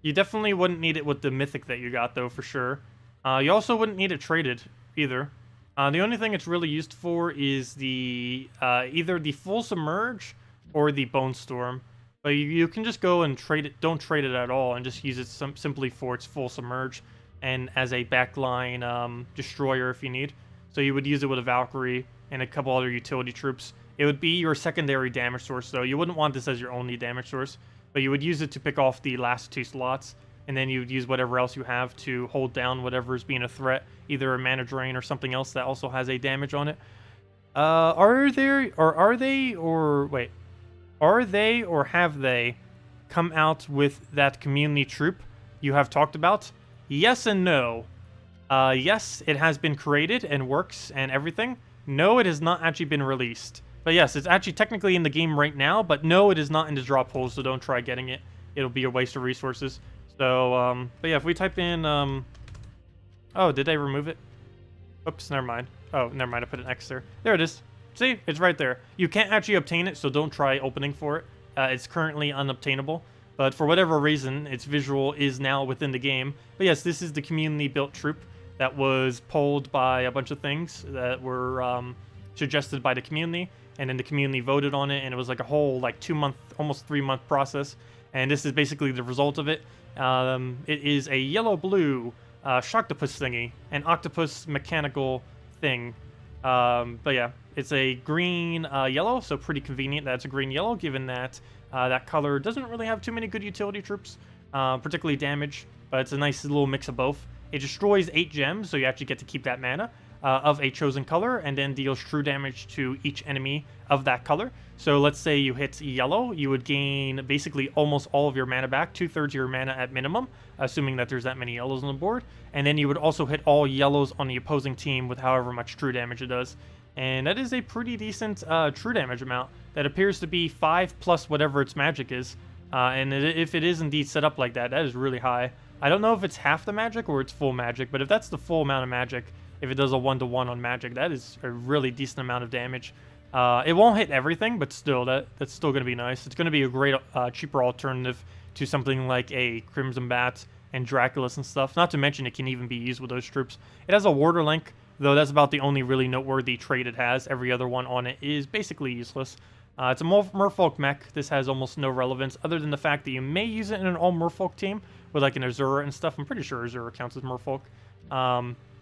You definitely wouldn't need it with the Mythic that you got, though, for sure. You also wouldn't need it traded, either. The only thing it's really used for is the either the Full Submerge or the Bone Storm. But you can just go and trade it. Don't trade it at all, and just use it simply for its Full Submerge and as a backline destroyer if you need. So you would use it with a Valkyrie and a couple other utility troops. It would be your secondary damage source, though. You wouldn't want this as your only damage source, but you would use it to pick off the last 2 slots, and then you would use whatever else you have to hold down whatever is being a threat, either a mana drain or something else that also has a damage on it. Are they or have they come out with that community troop you have talked about? Yes and no. Yes, it has been created and works and everything. No, it has not actually been released. But yes, it's actually technically in the game right now, but no, it is not in the drop pool, so don't try getting it. It'll be a waste of resources. So, but yeah, if we type in, oh, did I remove it? Oops, never mind. Oh, never mind, I put an X there. There it is. See, it's right there. You can't actually obtain it, so don't try opening for it. It's currently unobtainable, but for whatever reason, its visual is now within the game. But yes, this is the community-built troop that was polled by a bunch of things that were suggested by the community, and then the community voted on it, and it was like a whole 2-month, almost 3-month process, and this is basically the result of it. It is a yellow-blue Shocktopus thingy, an octopus mechanical thing. But yeah, it's a green-yellow, so pretty convenient that it's a green-yellow, given that that color doesn't really have too many good utility troops, particularly damage, but it's a nice little mix of both. It destroys 8 gems, so you actually get to keep that mana of a chosen color, and then deals true damage to each enemy of that color. So let's say you hit yellow, you would gain basically almost all of your mana back, 2/3 of your mana at minimum, assuming that there's that many yellows on the board. And then you would also hit all yellows on the opposing team with however much true damage it does. And that is a pretty decent true damage amount. That appears to be 5 plus whatever its magic is. And if it is indeed set up like that, that is really high. I don't know if it's half the magic or it's full magic, but if that's the full amount of magic, if it does a 1-to-1 on magic, that is a really decent amount of damage. It won't hit everything, but still, that's still going to be nice. It's going to be a great, cheaper alternative to something like a Crimson Bat and Draculus and stuff. Not to mention it can even be used with those troops. It has a Warder Link, though that's about the only really noteworthy trait it has. Every other one on it is basically useless. It's a Merfolk mech. This has almost no relevance, other than the fact that you may use it in an all-Merfolk team with like an Azura and stuff. I'm pretty sure Azura counts as Merfolk.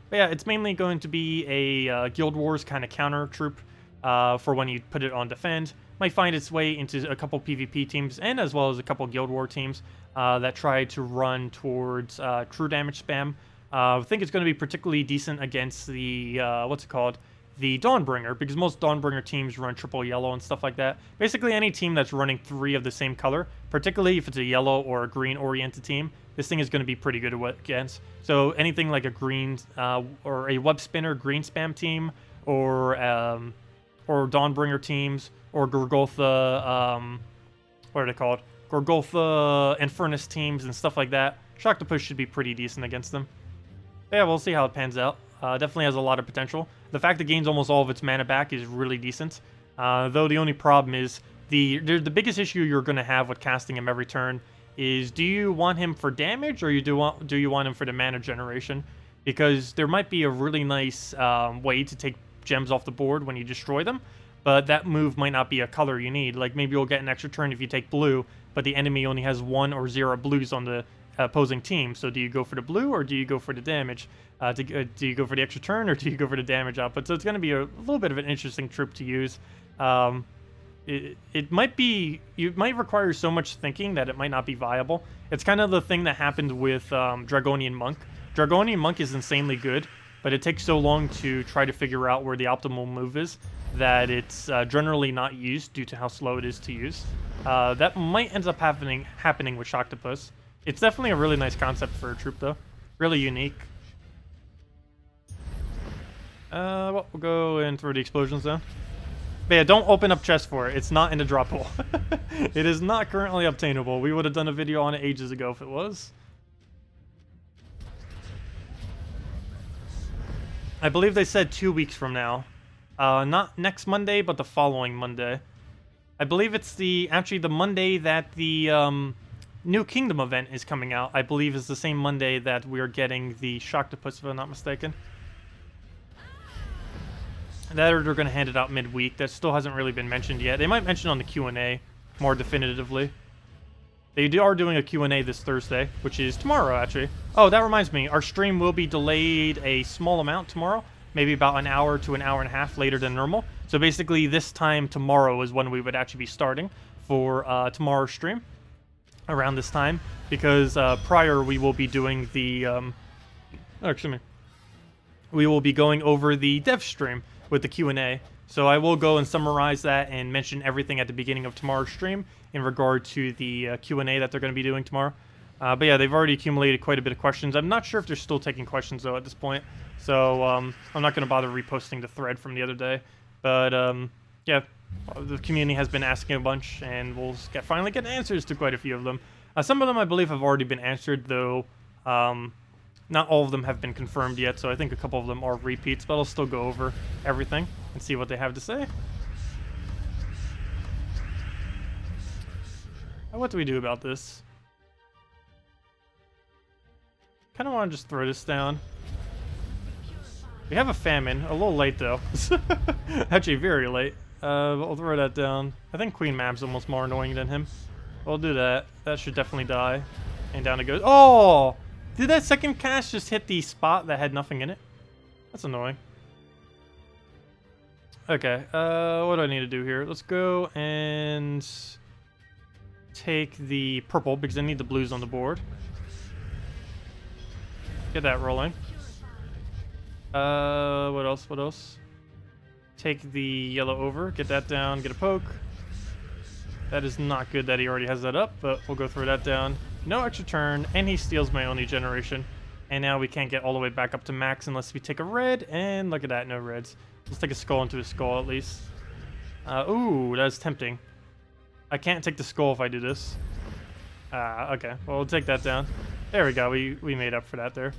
But yeah, it's mainly going to be a Guild Wars kind of counter troop for when you put it on defend. Might find its way into a couple PvP teams, and as well as a couple Guild War teams that try to run towards true damage spam. I think it's going to be particularly decent against the, what's it called? The Dawnbringer, because most Dawnbringer teams run triple yellow and stuff like that. Basically, any team that's running 3 of the same color, particularly if it's a yellow or a green-oriented team, this thing is going to be pretty good against. So anything like a green or a web spinner green spam team, or Dawnbringer teams, or Gorgotha, what are they called? Gorgotha Infernus teams and stuff like that. Shocktopus should be pretty decent against them. Yeah, we'll see how it pans out. Definitely has a lot of potential. The fact that it gains almost all of its mana back is really decent. Though the only problem is the biggest issue you're going to have with casting him every turn is, do you want him for damage, or do you want him for the mana generation? Because there might be a really nice way to take gems off the board when you destroy them, but that move might not be a color you need. Like maybe you'll get an extra turn if you take blue, but the enemy only has 1 or 0 blues on the opposing team. So do you go for the blue or do you go for the damage? Do you go for the extra turn or do you go for the damage output? So it's going to be a little bit of an interesting troop to use. It might be, you might require so much thinking that it might not be viable. It's kind of the thing that happened with Dragonian Monk. Dragonian Monk is insanely good, but it takes so long to try to figure out where the optimal move is that it's generally not used due to how slow it is to use. That might end up happening with Shocktopus. It's definitely a really nice concept for a troop, though. Really unique. Well, we'll go and throw the explosions down. But yeah, don't open up chest for it. It's not in the drop pool. It is not currently obtainable. We would have done a video on it ages ago if it was. I believe they said 2 weeks from now. Not next Monday, but the following Monday. I believe it's actually the Monday that the New Kingdom event is coming out. I believe is the same Monday that we're getting the Shocktopus, if I'm not mistaken. That or they're going to hand it out midweek. That still hasn't really been mentioned yet. They might mention on the Q&A more definitively. They are doing a Q&A this Thursday, which is tomorrow, actually. Oh, that reminds me. Our stream will be delayed a small amount tomorrow. Maybe about an hour to an hour and a half later than normal. So basically, this time tomorrow is when we would actually be starting for tomorrow's stream. Around this time. Because prior, we will be doing the... oh, excuse me. We will be going over the dev stream with the Q&A. So I will go and summarize that and mention everything at the beginning of tomorrow's stream in regard to the Q&A that they're going to be doing tomorrow. But yeah, they've already accumulated quite a bit of questions. I'm not sure if they're still taking questions, though, at this point. So I'm not going to bother reposting the thread from the other day. But yeah, the community has been asking a bunch, and we'll finally get answers to quite a few of them. Some of them, I believe, have already been answered, though not all of them have been confirmed yet, so I think a couple of them are repeats, but I'll still go over everything and see what they have to say. What do we do about this? Kind of want to just throw this down. We have a famine. A little late, though. Actually, very late. We'll throw that down. I think Queen Mab's almost more annoying than him. We'll do that. That should definitely die. And down it goes. Oh! Did that second cast just hit the spot that had nothing in it? That's annoying. Okay, what do I need to do here? Let's go and take the purple, because I need the blues on the board. Get that rolling. What else? What else? Take the yellow over, get that down, get a poke. That is not good that he already has that up, but we'll go throw that down. No extra turn, and he steals my only generation. And now we can't get all the way back up to max unless we take a red, and look at that, no reds. Let's take a skull into a skull at least. Ooh, that's tempting. I can't take the skull if I do this. Okay, well, we'll take that down. There we go, we made up for that there.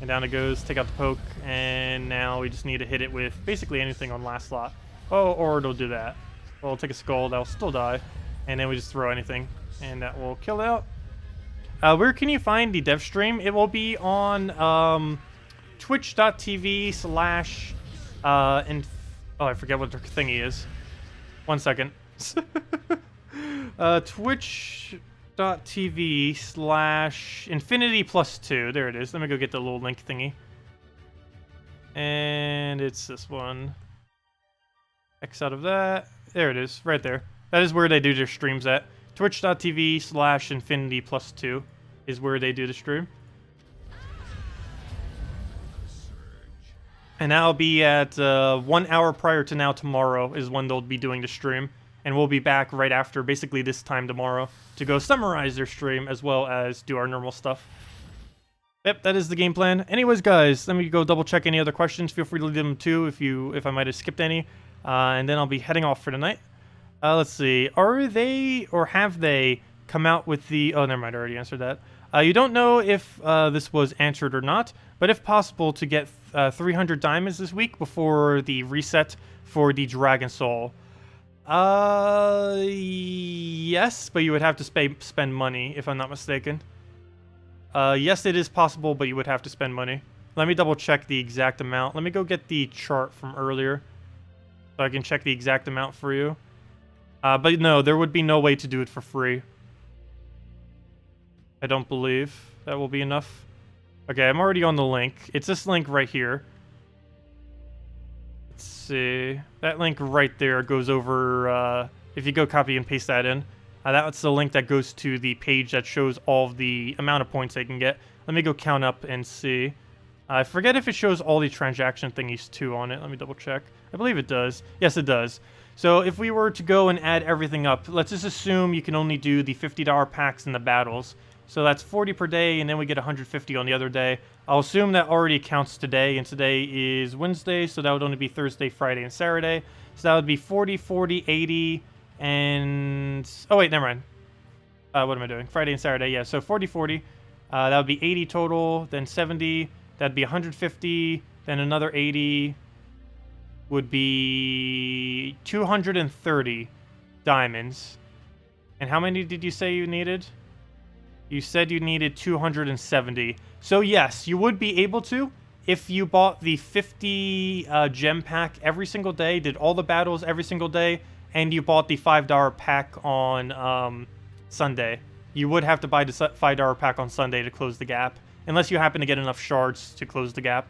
And down it goes, take out the poke, and now we just need to hit it with basically anything on last slot. Oh, or it'll do that. Well, we'll take a skull, that'll still die. And then we just throw anything, and that will kill it out. Where can you find the dev stream? It will be on twitch.tv/ oh, I forget what the thingy is. 1 second. Twitch.tv/infinity+2. There it is. Let me go get the little link thingy. And it's this one. X out of that. There it is, right there. That is where they do their streams at. Twitch.tv/infinity+2 is where they do the stream. And that'll be at 1 hour prior to now tomorrow is when they'll be doing the stream. And we'll be back right after, basically this time tomorrow, to go summarize their stream as well as do our normal stuff. Yep, that is the game plan. Anyways, guys, let me go double check any other questions. Feel free to leave them too if I might have skipped any. And then I'll be heading off for tonight. Let's see. Are they or have they come out with the... Oh, never mind. I already answered that. You don't know if this was answered or not, but if possible to get 300 diamonds this week before the reset for the Dragon Soul. Yes, but you would have to spend money, if I'm not mistaken. Yes, it is possible, but you would have to spend money. Let me double check the exact amount. Let me go get the chart from earlier so I can check the exact amount for you. But no, there would be no way to do it for free. I don't believe that will be enough. Okay, I'm already on the link. It's this link right here. Let's see. That link right there goes over, if you go copy and paste that in, that's the link that goes to the page that shows all of the amount of points they can get. Let me go count up and see. I forget if it shows all the transaction thingies too on it. Let me double check. I believe it does. Yes, it does. So if we were to go and add everything up, let's just assume you can only do the $50 packs and the battles. So that's 40 per day, and then we get 150 on the other day. I'll assume that already counts today, and today is Wednesday, so that would only be Thursday, Friday, and Saturday. So that would be 40, 40, 80, and... Oh, wait, never mind. What am I doing? Friday and Saturday, yeah. So 40, 40. That would be 80 total, then 70. That'd be 150, then another 80 would be 230 diamonds. And how many did you say you needed? You said you needed 270. So yes, you would be able to if you bought the 50 gem pack every single day, did all the battles every single day, and you bought the $5 pack on Sunday. You would have to buy the $5 pack on Sunday to close the gap, unless you happen to get enough shards to close the gap.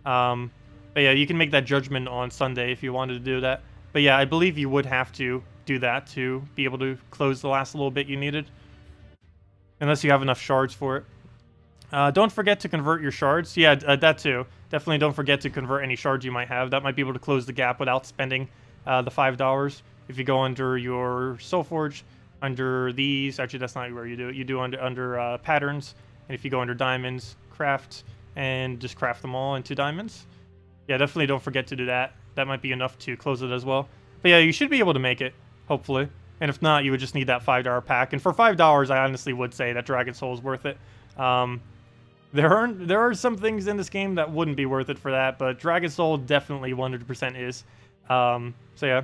But yeah, you can make that judgment on Sunday if you wanted to do that. But yeah, I believe you would have to do that to be able to close the last little bit you needed. Unless you have enough shards for it. Don't forget to convert your shards. Yeah, that too. Definitely don't forget to convert any shards you might have. That might be able to close the gap without spending the $5. If you go under your Soulforge, under these, actually that's not where you do it. You do under patterns, and if you go under diamonds, craft, and just craft them all into diamonds. Yeah, definitely don't forget to do that. That might be enough to close it as well. But yeah, you should be able to make it, hopefully. And if not, you would just need that $5 pack. And for $5, I honestly would say that Dragon Soul is worth it. There are some things in this game that wouldn't be worth it for that, but Dragon Soul definitely 100% is. So yeah,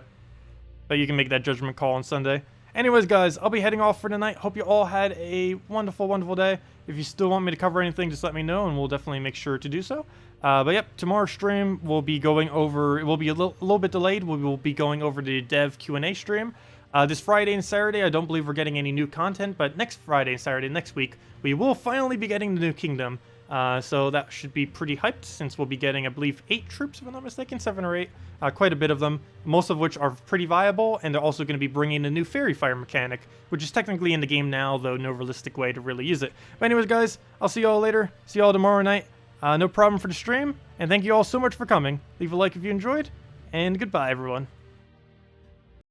but you can make that judgment call on Sunday. Anyways, guys, I'll be heading off for tonight. Hope you all had a wonderful, wonderful day. If you still want me to cover anything, just let me know, and we'll definitely make sure to do so. But yep, tomorrow's stream will be going over, it will be a little bit delayed. We will be going over the dev Q&A stream. This Friday and Saturday, I don't believe we're getting any new content, but next Friday and Saturday, next week, we will finally be getting the new kingdom. So that should be pretty hyped, since we'll be getting, I believe, 8 troops, if I'm not mistaken, 7 or 8. Quite a bit of them, most of which are pretty viable, and they're also going to be bringing a new fairy fire mechanic, which is technically in the game now, though no realistic way to really use it. But anyways, guys, I'll see you all later. See you all tomorrow night. No problem for the stream, and thank you all so much for coming. Leave a like if you enjoyed, and goodbye, everyone.